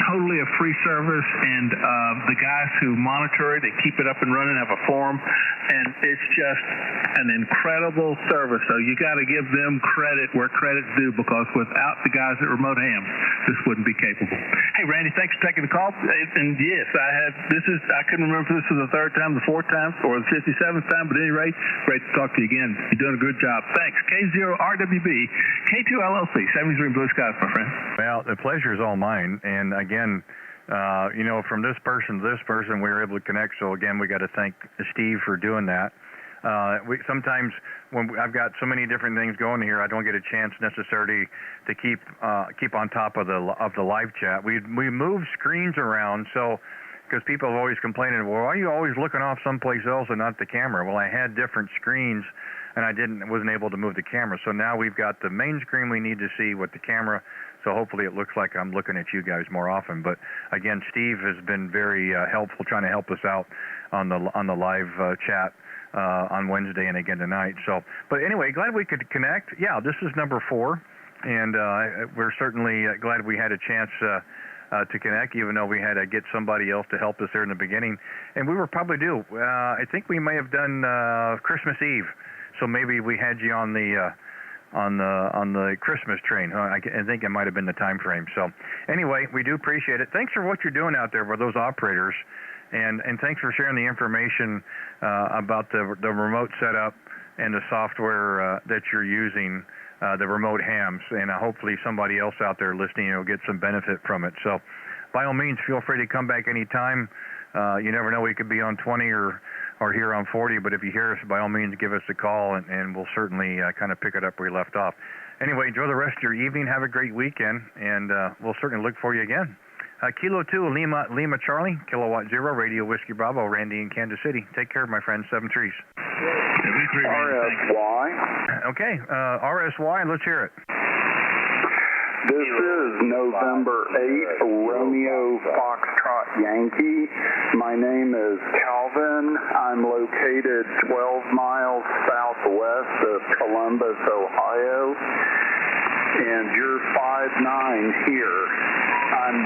totally a free service. And the guys who monitor it and keep it up and running have a forum, and it's just an incredible service. So you got to give them credit where credit's due, because without the guys at Remote Hams, this wouldn't be capable. Hey, Randy, thanks for taking the call. And yes, I couldn't remember if this was the third time, the fourth time, or the 57th time, but at any rate, great to talk to you again. You're doing a good job. Thanks. K0RWB, K2LLC, 73 Blue Skies, my friend. Well, the pleasure is all mine. And again, from this person to this person, we were able to connect. So again, we got to thank Steve for doing that. Sometimes when I've got so many different things going here, I don't get a chance necessarily to keep on top of the live chat. We move screens around, so because people have always complained, well, why are you always looking off someplace else and not the camera? Well, I had different screens, and I wasn't able to move the camera. So now we've got the main screen we need to see with the camera. So hopefully it looks like I'm looking at you guys more often. But again, Steve has been very helpful, trying to help us out on the live chat on Wednesday and again tonight. So, but anyway, glad we could connect. Yeah, this is number 4, and we're certainly glad we had a chance to connect, even though we had to get somebody else to help us there in the beginning. And we were probably due. I think we may have done Christmas Eve, so maybe we had you on the Christmas train. I think it might have been the time frame. So anyway, we do appreciate it. Thanks for what you're doing out there with those operators, and thanks for sharing the information about the remote setup and the software that you're using, the Remote Hams, and hopefully somebody else out there listening will get some benefit from it. So by all means, feel free to come back anytime. You never know, we could be on 20 or here on 40, but if you hear us, by all means, give us a call, and we'll certainly kind of pick it up where you left off. Anyway, enjoy the rest of your evening. Have a great weekend, and we'll certainly look for you again. Kilo 2, Lima Charlie, Kilowatt 0, Radio Whiskey Bravo, Randy in Kansas City. Take care, my friend. 7 trees. RSY. Okay, RSY, let's hear it. This is November 8, Romeo Foxtrot Yankee. My name is Calvin. I'm located 12 miles southwest of Columbus, Ohio. And you're 5'9" here. I'm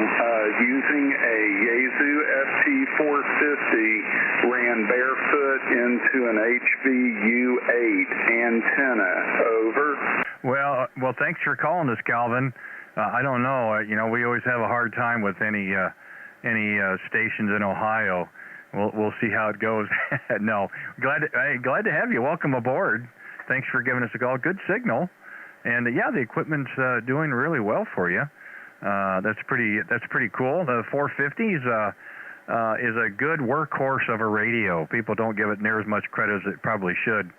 using a Yaesu FT450, ran barefoot into an HVU8 antenna. Over. Well, thanks for calling us, Calvin. I don't know. We always have a hard time with any stations in Ohio. We'll see how it goes. No, glad to have you. Welcome aboard. Thanks for giving us a call. Good signal, and yeah, the equipment's doing really well for you. That's pretty cool. The 450 is a good workhorse of a radio. People don't give it near as much credit as it probably should,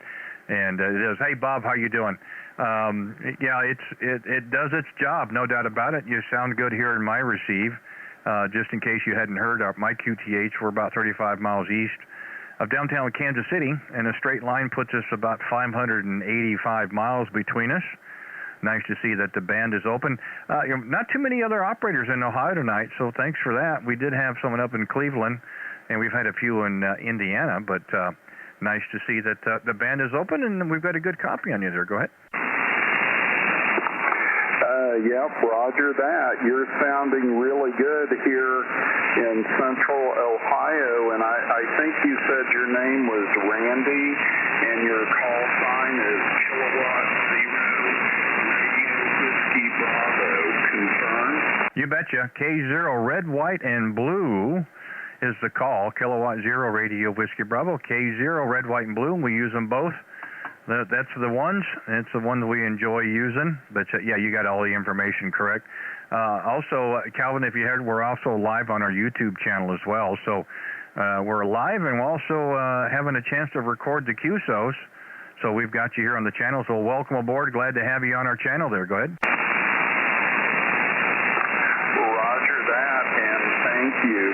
and it is. Hey Bob, how you doing? Yeah, it does its job, no doubt about it. You sound good here in my receive. Just in case you hadn't heard, my QTH, we're about 35 miles east of downtown Kansas City, and a straight line puts us about 585 miles between us. Nice to see that the band is open. Not too many other operators in Ohio tonight, so thanks for that. We did have someone up in Cleveland, and we've had a few in Indiana, but nice to see that the band is open, and we've got a good copy on you there. Go ahead. Yep, roger that. You're sounding really good here in central Ohio, and I think you said your name was Randy, and your call sign is Kilowatt Zero Radio Whiskey Bravo. Confirmed? You betcha. K0 Red, White, and Blue is the call. Kilowatt Zero Radio Whiskey Bravo. K0 Red, White, and Blue, and we use them both. That's the ones. It's the one that we enjoy using. But yeah, you got all the information correct. Also, Calvin, if you heard, we're also live on our YouTube channel as well. So we're live, and we're also having a chance to record the QSOs. So we've got you here on the channel. So welcome aboard. Glad to have you on our channel there. Go ahead. Roger that, and thank you.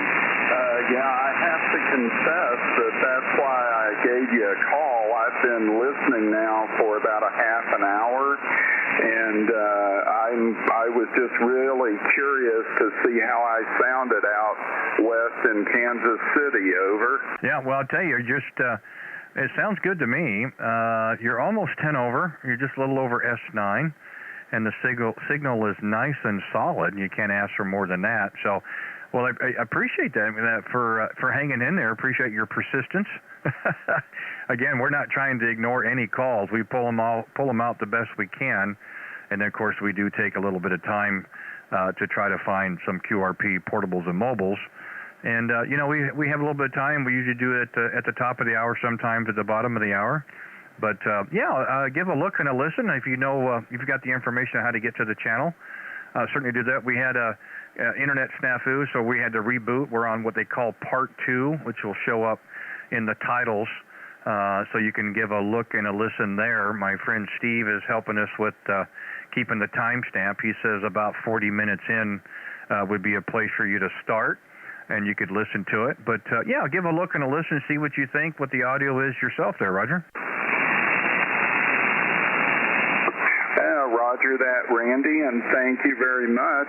Yeah, I have to confess that that's why I gave you a call. I've been listening now for about a half an hour, and I was just really curious to see how I sounded out west in Kansas City. Over. Yeah, well, I'll tell you, it sounds good to me. You're almost 10 over. You're just a little over S9, and the signal is nice and solid. You can't ask for more than that. So, well, I appreciate that for hanging in there. Appreciate your persistence. Again, we're not trying to ignore any calls. We pull them out the best we can, and then of course we do take a little bit of time to try to find some QRP portables and mobiles. And we have a little bit of time. We usually do it at the top of the hour, sometimes at the bottom of the hour. But give a look and a listen if you've got the information on how to get to the channel. Certainly do that. We had a internet snafu, so we had to reboot. We're on what they call Part 2, which will show up in the titles, so you can give a look and a listen there. My friend Steve is helping us with keeping the timestamp. He says about 40 minutes in would be a place for you to start, and you could listen to it. But give a look and a listen, see what you think, what the audio is yourself there, Roger. Roger that, Randy, and thank you very much.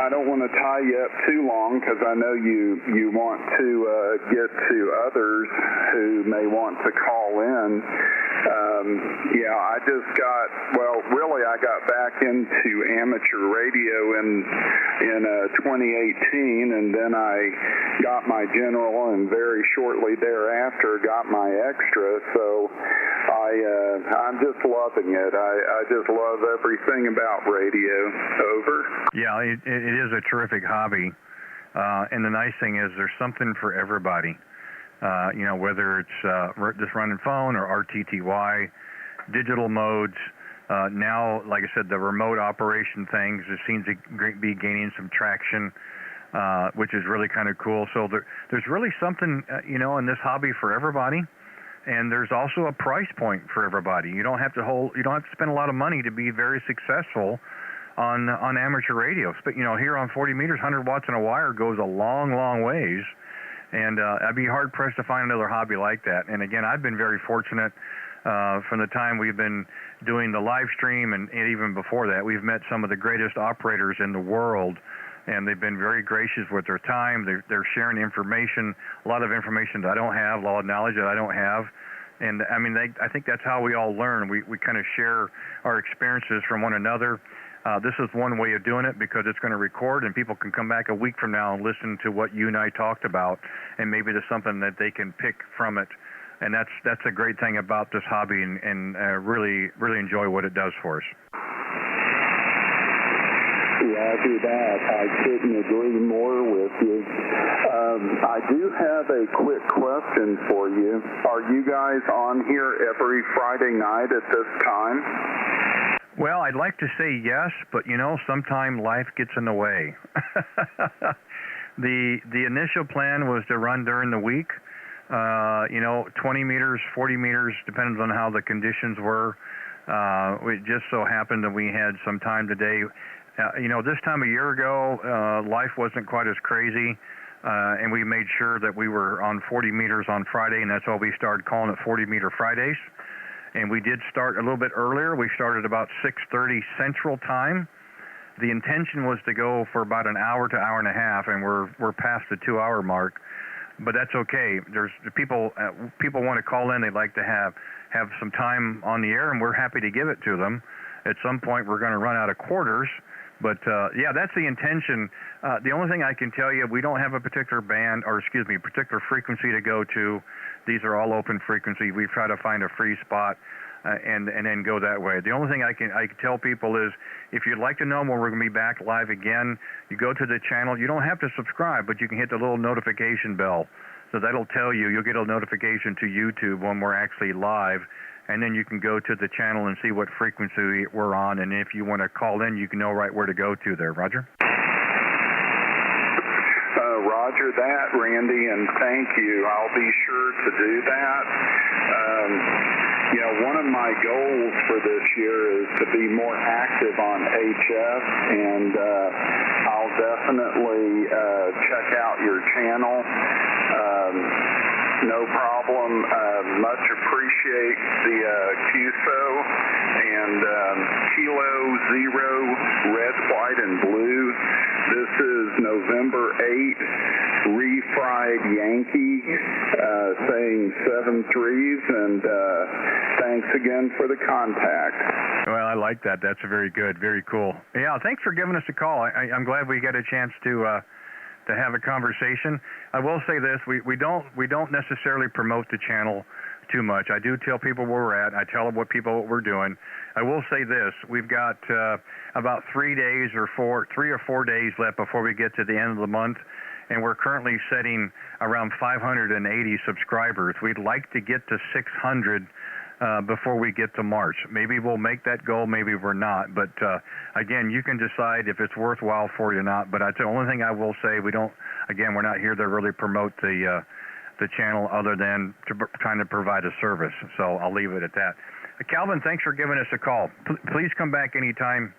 I don't want to tie you up too long because I know you want to get to others who may want to call in. I got back into amateur radio in 2018, and then I got my general, and very shortly thereafter got my extra. So I'm just loving it. I just love everything about radio. Over. Yeah, it is a terrific hobby, and the nice thing is there's something for everybody. Whether it's just running phone or RTTY, digital modes. Now, like I said, the remote operation things, it seems to be gaining some traction, which is really kind of cool. So there's really something, in this hobby for everybody. And there's also a price point for everybody. You don't have to spend a lot of money to be very successful on amateur radio. But here on 40 meters, 100 watts in a wire goes a long, long ways. And I'd be hard pressed to find another hobby like that. And again, I've been very fortunate from the time we've been doing the live stream, and even before that, we've met some of the greatest operators in the world. And they've been very gracious with their time. They're sharing information, a lot of information that I don't have, a lot of knowledge that I don't have. And I mean, I think that's how we all learn. We kind of share our experiences from one another. This is one way of doing it because it's going to record, and people can come back a week from now and listen to what you and I talked about, and maybe there's something that they can pick from it. And that's a great thing about this hobby, and really, really enjoy what it does for us. Roger that. I couldn't agree more with you. I do have a quick question for you. Are you guys on here every Friday night at this time? Well, I'd like to say yes, but sometime life gets in the way. The initial plan was to run during the week. 20 meters, 40 meters, depends on how the conditions were. It just so happened that we had some time today. This time a year ago, life wasn't quite as crazy, and we made sure that we were on 40 meters on Friday, and that's why we started calling it 40-meter Fridays. And we did start a little bit earlier. We started about 6:30 Central Time. The intention was to go for about an hour to hour and a half, and we're past the 2-hour mark. But that's okay. There's people want to call in. They'd like to have some time on the air, and we're happy to give it to them. At some point, we're going to run out of quarters. But yeah, that's the intention. The only thing I can tell you, we don't have a particular particular frequency to go to. These are all open frequency. We try to find a free spot and then go that way. The only thing I can tell people is, if you'd like to know when we're going to be back live again, you go to the channel. You don't have to subscribe, but you can hit the little notification bell. So that'll tell you. You'll get a notification to YouTube when we're actually live. And then you can go to the channel and see what frequency we're on. And if you want to call in, you can know right where to go to there. Roger? Roger that, Randy, and thank you. I'll be sure to do that. One of my goals for this year is to be more active on HF, and I'll definitely check out your channel. No problem. Much appreciate the QSO and Kilo Zero Red, White, and Blue. This is November 8th, refried Yankee, saying 7 threes, and thanks again for the contact. Well, I like that. That's very good. Very cool. Yeah, thanks for giving us a call. I'm glad we got a chance to have a conversation. I will say this: we don't necessarily promote the channel too much. I do tell people where we're at. I tell them what we're doing. I will say this: we've got about 3 or 4 days left before we get to the end of the month, and we're currently setting around 580 subscribers. We'd like to get to 600 before we get to March. Maybe we'll make that goal, maybe we're not. But again, you can decide if it's worthwhile for you or not. But that's the only thing I will say. We're not here to really promote the channel other than trying to provide a service. So I'll leave it at that. Calvin, thanks for giving us a call. Please come back anytime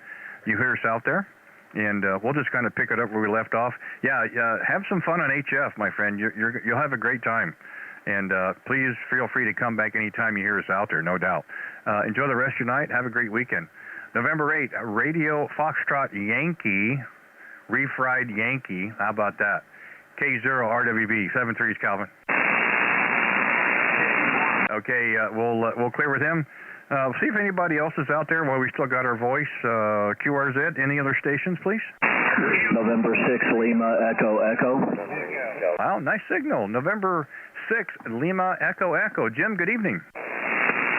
you hear us out there, and we'll just kind of pick it up where we left off. Yeah, have some fun on HF, my friend. You'll have a great time. And please feel free to come back anytime you hear us out there, no doubt. Enjoy the rest of your night. Have a great weekend. November 8th, Radio Foxtrot Yankee, refried Yankee. How about that? K0RWB, 7 threes, Calvin. Okay, we'll clear with him. See if anybody else is out there while we still got our voice. QRZ, any other stations, please? November 6th, Lima, Echo, Echo. Wow, nice signal. November 6th, Lima, Echo, Echo. Jim, good evening.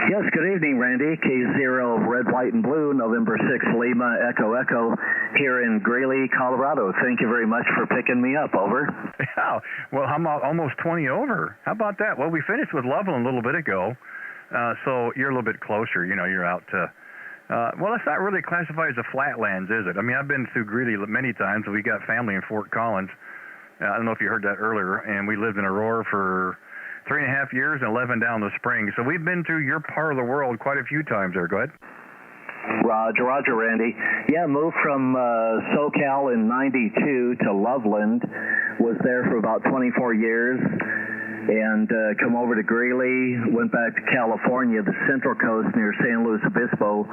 Yes, good evening, Randy. K0 Red, White, and Blue, November 6th, Lima, Echo, Echo, here in Greeley, Colorado. Thank you very much for picking me up. Over. Yeah, well, I'm almost 20 over. How about that? Well, we finished with Loveland a little bit ago, so you're a little bit closer. You're out to... well, it's not really classified as a flatlands, is it? I mean, I've been through Greeley many times. We got family in Fort Collins. I don't know if you heard that earlier, and we lived in Aurora for 3.5 years and 11 down the spring. So we've been through your part of the world quite a few times there. Go ahead. Roger, Randy. Yeah, moved from SoCal in '92 to Loveland. Was there for about 24 years. And come over to Greeley, went back to California, the Central Coast near San Luis Obispo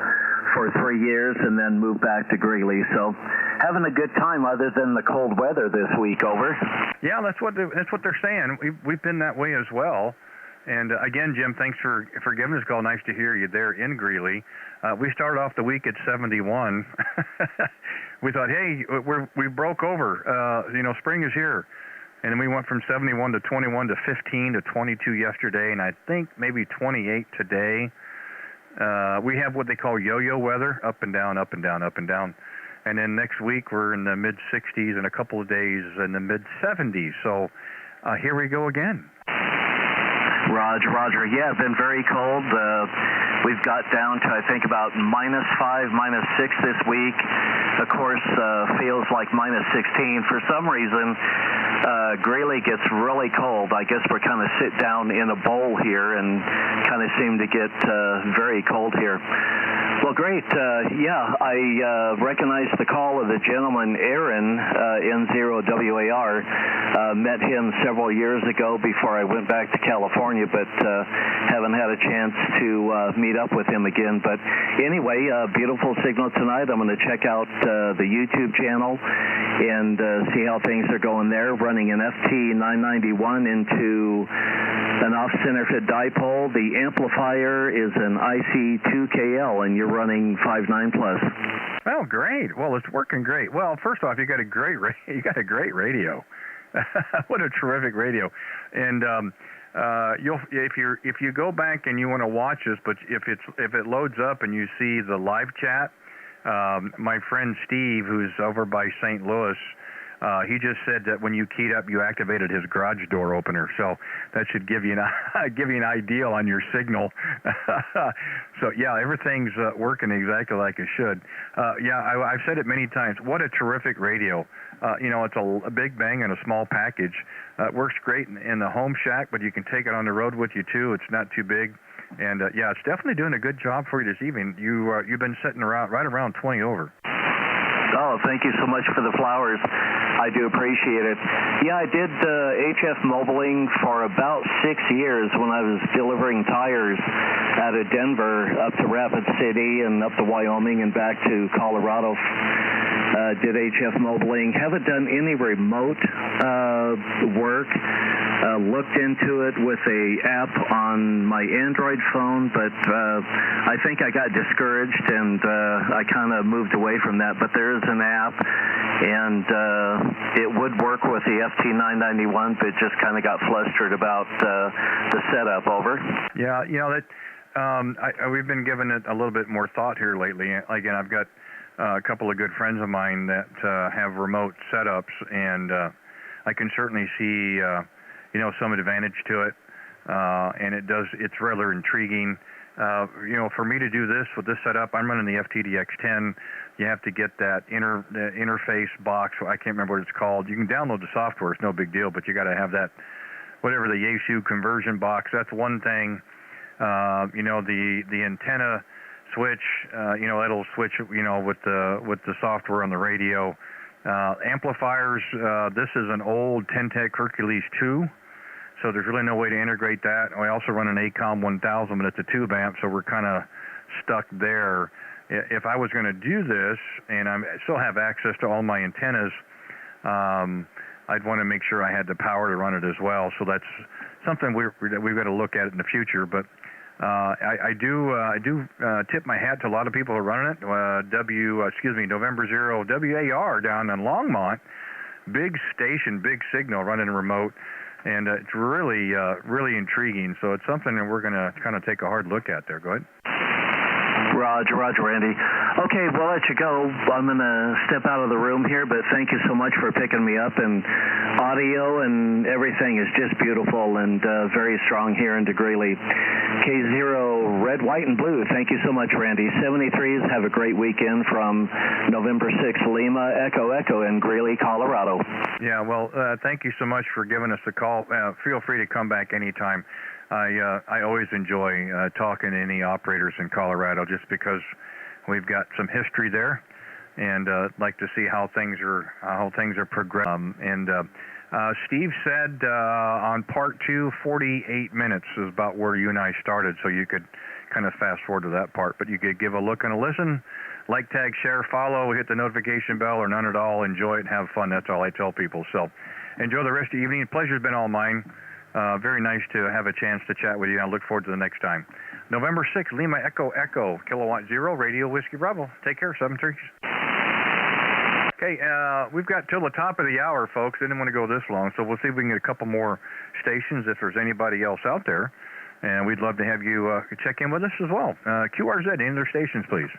for 3 years, and then moved back to Greeley. So having a good time other than the cold weather this week. Over. Yeah, that's what they're saying. We've been that way as well. And again, Jim, thanks for giving us a call. Nice to hear you there in Greeley. We started off the week at 71. We thought, hey, we broke over. Spring is here. And then we went from 71 to 21 to 15 to 22 yesterday, and I think maybe 28 today. We have what they call yo-yo weather, up and down, up and down, up and down. And then next week we're in the mid-60s and a couple of days in the mid-70s. So here we go again. Roger, Roger. Yeah, been very cold. We've got down to, I think, about -5, -6 this week. Of course, feels like -16. For some reason, Greeley gets really cold. I guess we're kind of sit down in a bowl here and kind of seem to get very cold here. Well, great. Yeah, I recognize the call of the gentleman, Aaron, N0WAR. Met him several years ago before I went back to California, but haven't had a chance to meet up with him again. But anyway, beautiful signal tonight. I'm going to check out the YouTube channel and see how things are going there. Running an FT991 into an off-center fit dipole. The amplifier is an IC2KL, and you're running 5.9 plus. Oh, great. Well, it's working great. Well, first off, you got a great radio. What a terrific radio. And if you go back and you want to watch this, but if it loads up and you see the live chat, my friend Steve, who's over by St. Louis, he just said that when you keyed up, you activated his garage door opener. So that should give you an idea on your signal. So yeah, everything's working exactly like it should. I've said it many times. What a terrific radio. It's a big bang and a small package. It works great in the home shack, but you can take it on the road with you too. It's not too big. And it's definitely doing a good job for you this evening. You've been sitting right around 20 over. Oh, thank you so much for the flowers. I do appreciate it. Yeah, I did HF mobiling for about 6 years when I was delivering tires out of Denver up to Rapid City and up to Wyoming and back to Colorado. Did HF mobiling. Haven't done any remote work. Looked into it with a app on my Android phone, but I think I got discouraged and I kind of moved away from that. But there is an app, and it would work with the FT991, but just kind of got flustered about the setup. Over. Yeah, we've been giving it a little bit more thought here lately. Again, I've got a couple of good friends of mine that have remote setups, and I can certainly see some advantage to it, and it's rather intriguing. For me to do this with this setup, I'm running the FTDX10. You have to get that interface box. I can't remember what it's called. You can download the software. It's no big deal, but you got to have that, whatever the Yaesu conversion box. That's one thing. The antenna switch, it'll switch, with the software on the radio. Amplifiers, this is an old Ten-Tec Hercules 2, so there's really no way to integrate that. I also run an ACOM 1000, but it's a tube amp, so we're kind of stuck there. If I was going to do this, and I still have access to all my antennas, I'd want to make sure I had the power to run it as well. So that's something we've got to look at in the future. But I do tip my hat to a lot of people who are running it. November 0 WAR down in Longmont, big station, big signal, running remote, and it's really intriguing. So it's something that we're going to kind of take a hard look at there. Go ahead. Roger, Randy. Okay, we'll let you go. I'm going to step out of the room here, but thank you so much for picking me up. And audio and everything is just beautiful and very strong here in Greeley. K0 red, white, and blue. Thank you so much, Randy. 73s, have a great weekend from November 6th, Lima, Echo in Greeley, Colorado. Yeah, well, thank you so much for giving us a call. Feel free to come back anytime. I always enjoy talking to any operators in Colorado just because we've got some history there, and like to see how things are progressing. Steve said on part 2, 48 minutes is about where you and I started, so you could kind of fast forward to that part. But you could give a look and a listen, like, tag, share, follow, hit the notification bell, or none at all. Enjoy it and have fun. That's all I tell people. So enjoy the rest of the evening. The pleasure's been all mine. Very nice to have a chance to chat with you. I look forward to the next time. November 6th, Lima Echo, Kilowatt 0, Radio Whiskey Bravo. Take care, 73s. Okay, we've got till the top of the hour, folks. I didn't want to go this long, so we'll see if we can get a couple more stations if there's anybody else out there. And we'd love to have you check in with us as well. QRZ, any other stations, please.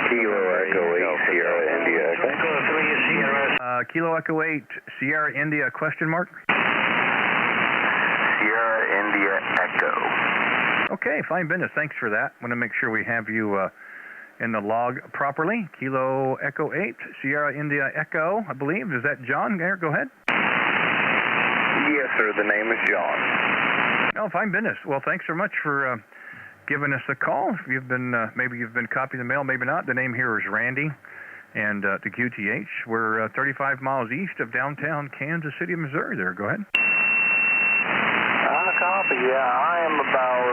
Kilo Echo 8, Sierra India. Kilo Echo 8, Sierra India, question mark? Sierra India Echo. Okay, fine business. Thanks for that. Want to make sure we have you in the log properly. Kilo Echo 8, Sierra India Echo, I believe. Is that John? There, go ahead. Yes, sir. The name is John. Oh, fine business. Well, thanks so much for giving us a call. You've been maybe you've been copying the mail, maybe not. The name here is Randy, and the QTH. We're 35 miles east of downtown Kansas City, Missouri. There, go ahead. Copy. Yeah, I am about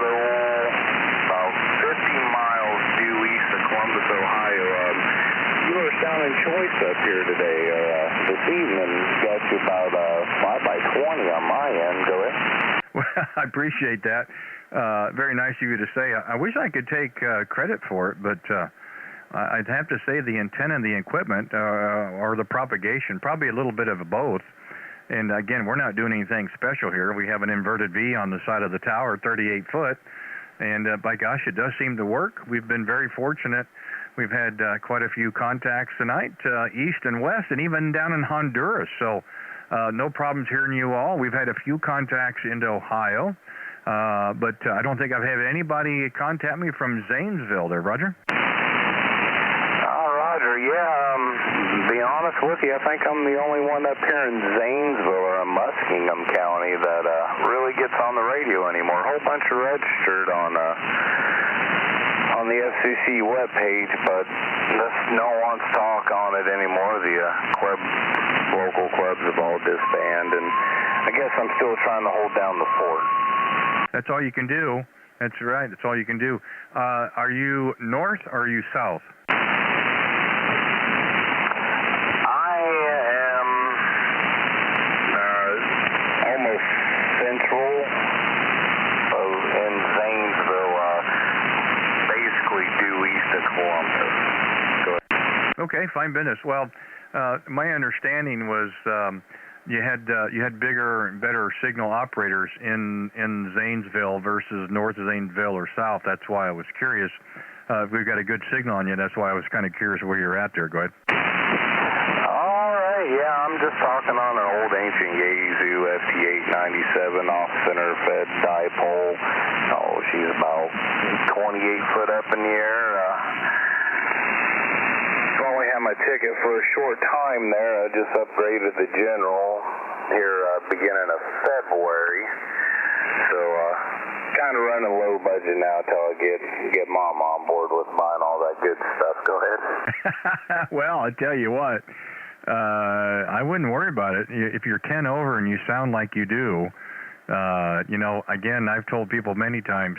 15 miles due east of Columbus, Ohio. You are sounding choice up here today, this evening. Got you about 5 by 20 on my end. Go ahead. Well, I appreciate that. Very nice of you to say. I wish I could take credit for it, but I'd have to say the antenna and the equipment or the propagation, probably a little bit of both. And again, we're not doing anything special here. We have an inverted V on the side of the tower, 38 foot. And by gosh, it does seem to work. We've been very fortunate. We've had quite a few contacts tonight, east and west, and even down in Honduras. So no problems hearing you all. We've had a few contacts into Ohio, but I don't think I've had anybody contact me from Zanesville there, Roger. Roger, yeah. Be honest with you, I think I'm the only one up here in Zanesville or Muskingum County that really gets on the radio anymore. A whole bunch are registered on the FCC webpage, but no one wants to talk on it anymore. The local clubs have all disbanded, and I guess I'm still trying to hold down the fort. That's all you can do. That's right. That's all you can do. Are you north or are you south? Okay, fine business. Well, my understanding was you had bigger and better signal operators in Zanesville versus north of Zanesville or south. That's why I was curious. If we've got a good signal on you, that's why I was kind of curious where you're at there. Go ahead. All right, yeah, I'm just talking on an old ancient Yaesu FT897 off-center fed dipole. Oh, she's about 28 foot up in the air. My ticket for a short time there. I just upgraded the general here beginning of February, so kind of running low budget now till I get Mom on board with buying all that good stuff. Go ahead. Well, I tell you what, I wouldn't worry about it. If you're 10 over and you sound like you do, again, I've told people many times,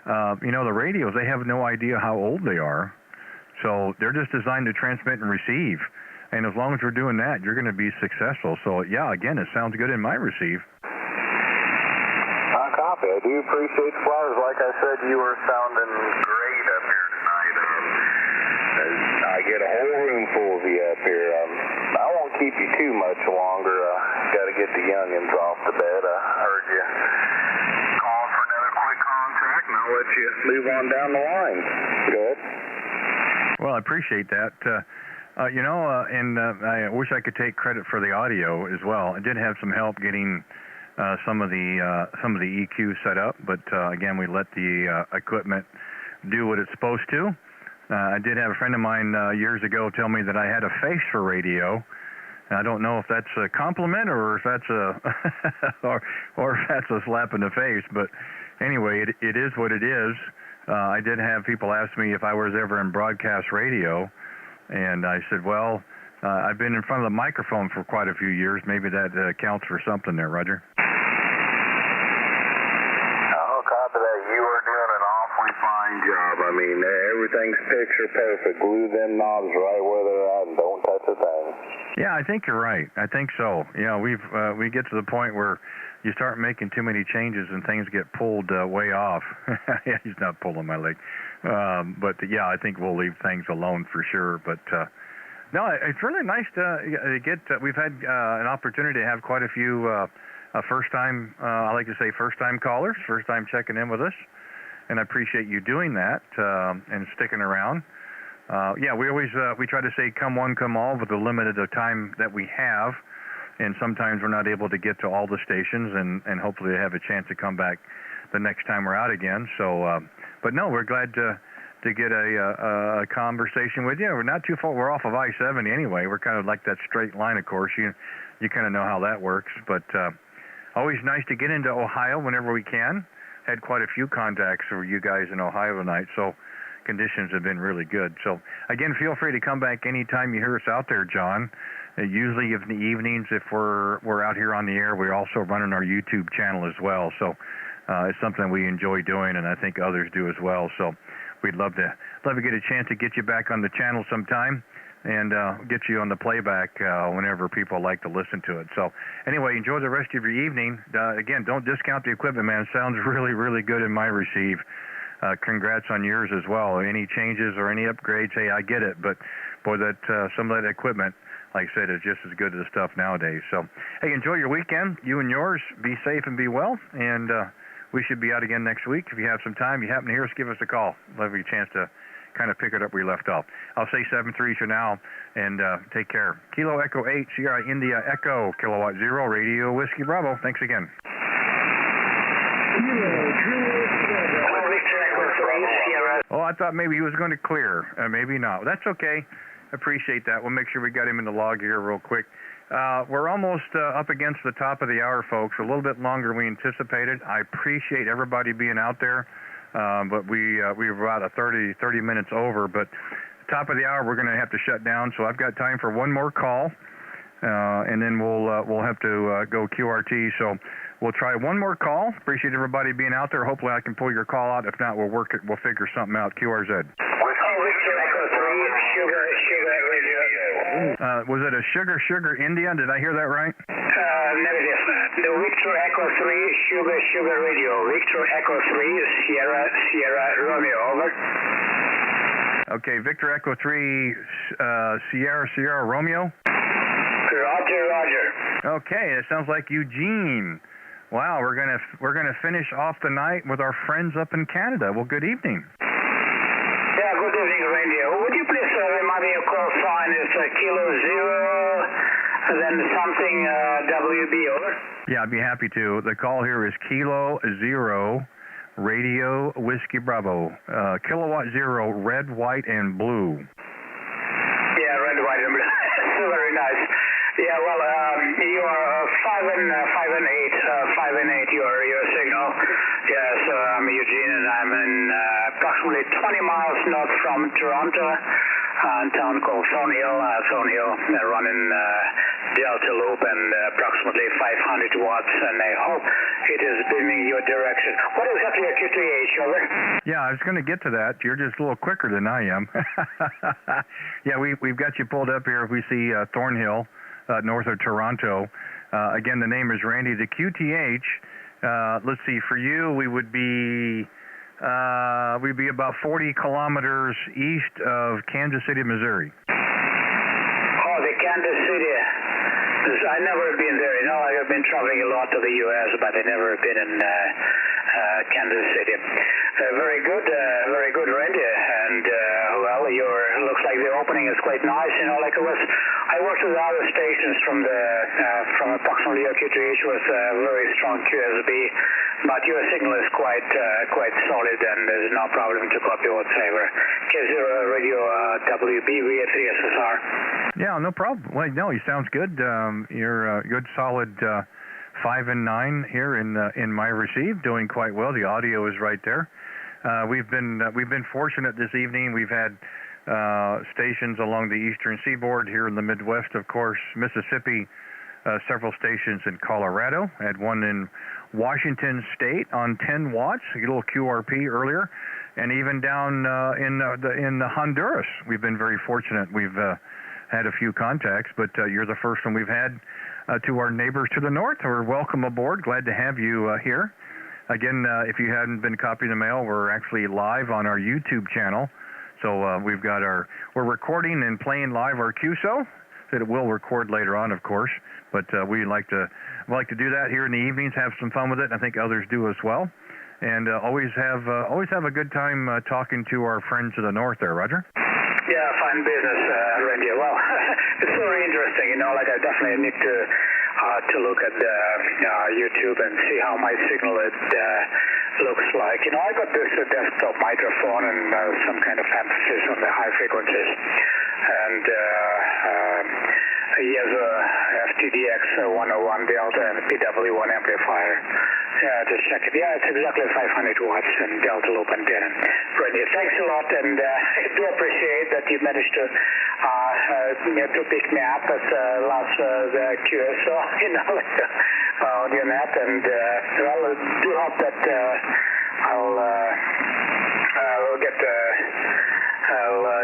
the radios, they have no idea how old they are. So they're just designed to transmit and receive. And as long as we're doing that, you're going to be successful. So, yeah, again, it sounds good in my receive. I copy. I do appreciate the flowers. Like I said, you were sounding great up here tonight. I get a whole room full of you up here. I won't keep you too much longer. Got to get the youngins off to bed. I heard you call for another quick contact, and I'll let you move on down the line. Go ahead. Well, I appreciate that. And I wish I could take credit for the audio as well. I did have some help getting some of the EQ set up, but again, we let the equipment do what it's supposed to. I did have a friend of mine years ago tell me that I had a face for radio. I don't know if that's a compliment or if that's or if that's a slap in the face, but anyway, it is what it is. I did have people ask me if I was ever in broadcast radio, and I said, well, I've been in front of the microphone for quite a few years. Maybe that counts for something there, Roger. Oh, copy that. You are doing an awfully fine job. I mean, everything's picture perfect. Glue them knobs right where they're at and don't touch a thing. Yeah, I think you're right. I think so. Yeah, we get to the point where you start making too many changes and things get pulled way off. Yeah, he's not pulling my leg. But yeah, I think we'll leave things alone for sure. But no, it's really nice to get, we've had an opportunity to have quite a few first-time, I like to say first-time callers, first-time checking in with us. And I appreciate you doing that and sticking around. Yeah, we try to say come one, come all with the limited time that we have. And sometimes we're not able to get to all the stations, and hopefully they have a chance to come back the next time we're out again. So, but no, we're glad to get a conversation with you. We're not too far. We're off of I-70 anyway. We're kind of like that straight line, of course. You kind of know how that works. But always nice to get into Ohio whenever we can. Had quite a few contacts for you guys in Ohio tonight, so conditions have been really good. So again, feel free to come back anytime you hear us out there, John. Usually in the evenings, if we're out here on the air, we're also running our YouTube channel as well. So it's something we enjoy doing, and I think others do as well. So we'd love to get a chance to get you back on the channel sometime and get you on the playback whenever people like to listen to it. So anyway, enjoy the rest of your evening. Again, don't discount the equipment, man. It sounds really, really good in my receive. Congrats on yours as well. Any changes or any upgrades, hey, I get it. But boy, some of that equipment, like I said, is just as good as the stuff nowadays. So hey, enjoy your weekend. You and yours. Be safe and be well. And we should be out again next week. If you have some time, you happen to hear us, give us a call. Love you a chance to kind of pick it up where you left off. I'll say 7-3 for now, and take care. Kilo Echo 8, Sierra India Echo, Kilowatt 0, Radio Whiskey Bravo. Thanks again. Oh, I thought maybe he was going to clear. Maybe not. That's okay. Appreciate that. We'll make sure we got him in the log here real quick. We're almost up against the top of the hour, folks. A little bit longer than we anticipated. I appreciate everybody being out there. But we were about 30 minutes over. But top of the hour, we're going to have to shut down. So I've got time for one more call, and then we'll have to go QRT. So we'll try one more call. Appreciate everybody being out there. Hopefully I can pull your call out. If not, we'll work it. We'll figure something out. QRZ. Was it a Sugar India? Did I hear that right? Negative. The Victor Echo 3 Sugar Radio. Victor Echo 3 Sierra Romeo. Over. Okay, Victor Echo 3 Sierra Romeo. Roger. Okay, it sounds like Eugene. Wow, we're gonna finish off the night with our friends up in Canada. Well, good evening. Yeah, good evening, Radio. Would you please remind me your call sign is Kilo 0, then something WB, over? Yeah, I'd be happy to. The call here is Kilo 0, Radio Whiskey Bravo. Kilowatt 0, red, white, and blue. Yeah, red, white, and blue. Very nice. Yeah, well, you are 5 and 8, your signal. Yes, I'm Eugene, and I'm in approximately 20 miles north from Toronto, a town called Thorn Hill, running Delta Loop and approximately 500 watts, and I hope it is beaming your direction. What exactly are QTH, over? Yeah, I was going to get to that. You're just a little quicker than I am. Yeah, we've got you pulled up here. We see Thornhill, north of Toronto. Again, the name is Randy. The QTH, let's see, for you, we'd be about 40 kilometers east of Kansas City, Missouri. Oh, the Kansas City. I've never been there. You know, I've been traveling a lot to the U.S., but I've never been in Kansas City. Very good, Randy. And well, looks like the opening is quite nice. You know, like I worked with other stations from approximately QTH with very strong QSB, but your signal is quite solid, and there's no problem to copy whatsoever. K0 Radio WB VA3SSR. Yeah, no problem. Well, no, he sounds good. You're a good, solid 5 and 9 here in my receive, doing quite well. The audio is right there. We've been fortunate this evening. We've had stations along the eastern seaboard here in the Midwest, of course, Mississippi, several stations in Colorado. Had one in Washington State on 10 watts, a little QRP earlier, and even down in Honduras. We've been very fortunate. We've had a few contacts, but you're the first one we've had to our neighbors to the north. We're welcome aboard. Glad to have you here. Again, if you hadn't been copying the mail, we're actually live on our YouTube channel. So we're recording and playing live our QSO. That it will record later on, of course. But we like to do that here in the evenings, have some fun with it. I think others do as well. And always have a good time talking to our friends to the north there, Roger. Yeah, fine business, Randy. Well, it's very interesting, you know, like I definitely need to to look at the YouTube and see how my signal looks like. You know, I got this desktop microphone and some kind of emphasis on the high frequencies, and he has a FTDX 101 Delta and a PW1 amplifier. Just check it. Yeah, it's exactly 500 watts and Delta loop antenna. Randy, thanks a lot, and I do appreciate that you managed to pick me up at last the QSO, you know, on your net, and well, I do hope that I'll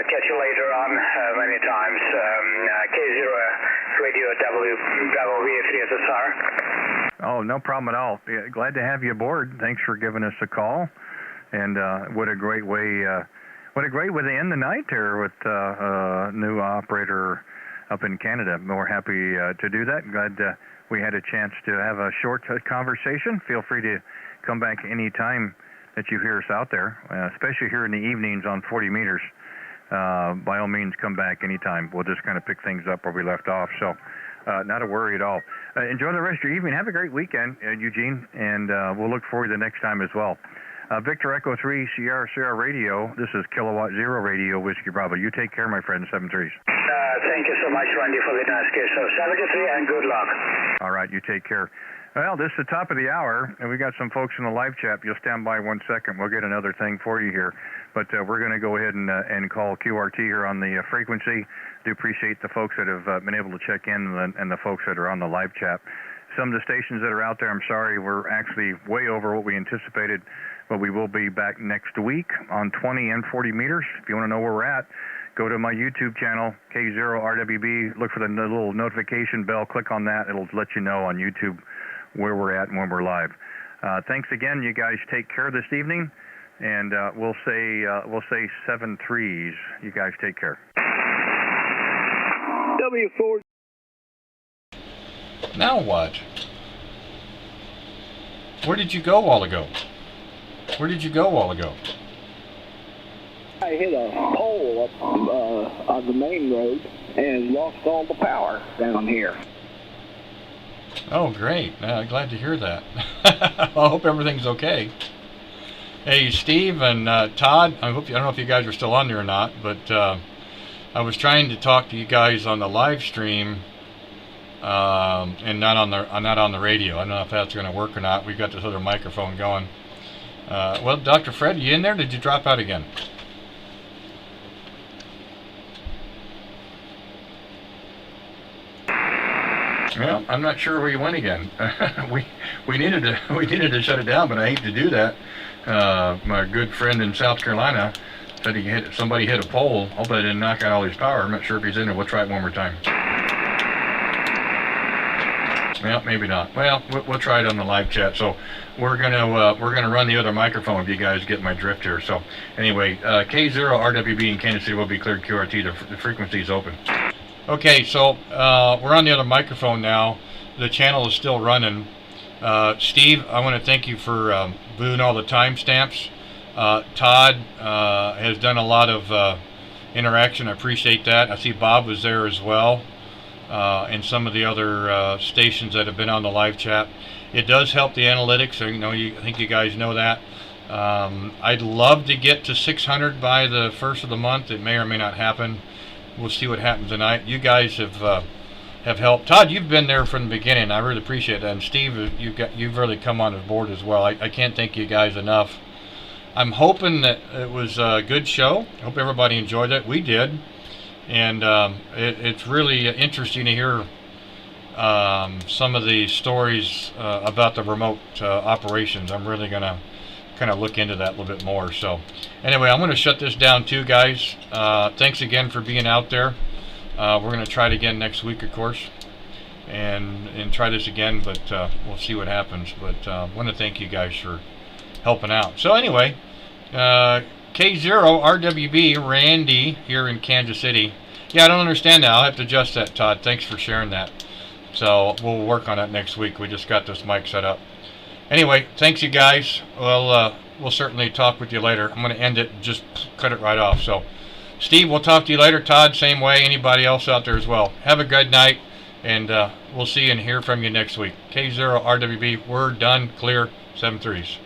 catch you later on many times. K0 Radio Bravo VA3SSR. Oh, no problem at all. Yeah, glad to have you aboard. Thanks for giving us a call. And what a great way to end the night there with a new operator up in Canada. We're happy to do that. Glad we had a chance to have a short conversation. Feel free to come back any time that you hear us out there, especially here in the evenings on 40 meters. By all means, come back anytime. We'll just kind of pick things up where we left off. So not a worry at all. Enjoy the rest of your evening. Have a great weekend, Eugene, and we'll look forward to the next time as well. Victor Echo 3 Sierra Radio. This is Kilowatt Zero Radio, Whiskey Bravo. You take care, my friend. 7-3s. Thank you so much, Randy, for the nice case. So 73 and good luck. All right, you take care. Well, this is the top of the hour, and we got some folks in the live chat. You'll stand by 1 second. We'll get another thing for you here. But we're going to go ahead and call QRT here on the frequency. Do appreciate the folks that have been able to check in and the folks that are on the live chat. Some of the stations that are out there, I'm sorry, we're actually way over what we anticipated, but we will be back next week on 20 and 40 meters. If you want to know where we're at, go to my YouTube channel, K0RWB. Look for the little notification bell. Click on that. It'll let you know on YouTube where we're at and when we're live. Thanks again. You guys take care this evening, and we'll say 7-3s. You guys take care. W4. Now what? Where did you go a while ago? I hit a pole up on the main road and lost all the power down here. Oh, great. Glad to hear that. I hope everything's okay. Hey, Steve and Todd, I don't know if you guys are still on there or not, but I was trying to talk to you guys on the live stream and not on the radio. I don't know if that's going to work or not. We've got this other microphone going. Well, Dr. Fred, you in there? Did you drop out again? Well, I'm not sure where you went again. we needed to shut it down, but I hate to do that. My good friend in South Carolina said somebody hit a pole. Hope I didn't knock out all his power. I'm not sure if he's in there. We'll try it one more time. Well, maybe not. Well, we'll try it on the live chat. So we're gonna run the other microphone if you guys get my drift here. So anyway, K0RWB in Kansas City will be cleared. QRT. The frequency is open. Okay, so we're on the other microphone now. The channel is still running. Steve, I want to thank you for doing all the timestamps. Todd has done a lot of interaction. I appreciate that. I see Bob was there as well, and some of the other stations that have been on the live chat. It does help the analytics. I think you guys know that. I'd love to get to 600 by the first of the month. It may or may not happen. We'll see what happens tonight. You guys have helped. Todd, you've been there from the beginning. I really appreciate that. And Steve, you've really come on board as well. I can't thank you guys enough. I'm hoping that it was a good show. I hope everybody enjoyed it. We did. And it's really interesting to hear some of the stories about the remote operations. I'm really going to kind of look into that a little bit more. So anyway, I'm going to shut this down too, guys. Thanks again for being out there. We're going to try it again next week, of course, and try this again, but we'll see what happens. But I want to thank you guys for helping out. So anyway, K0RWB, Randy here in Kansas City. Yeah, I don't understand that. I'll have to adjust that, Todd. Thanks for sharing that. So we'll work on that next week. We just got this mic set up. Anyway, thanks you guys. We'll certainly talk with you later. I'm going to end it and just cut it right off. So Steve, we'll talk to you later. Todd, same way. Anybody else out there as well. Have a good night, and we'll see and hear from you next week. K0RWB, we're done, clear, 7-3s.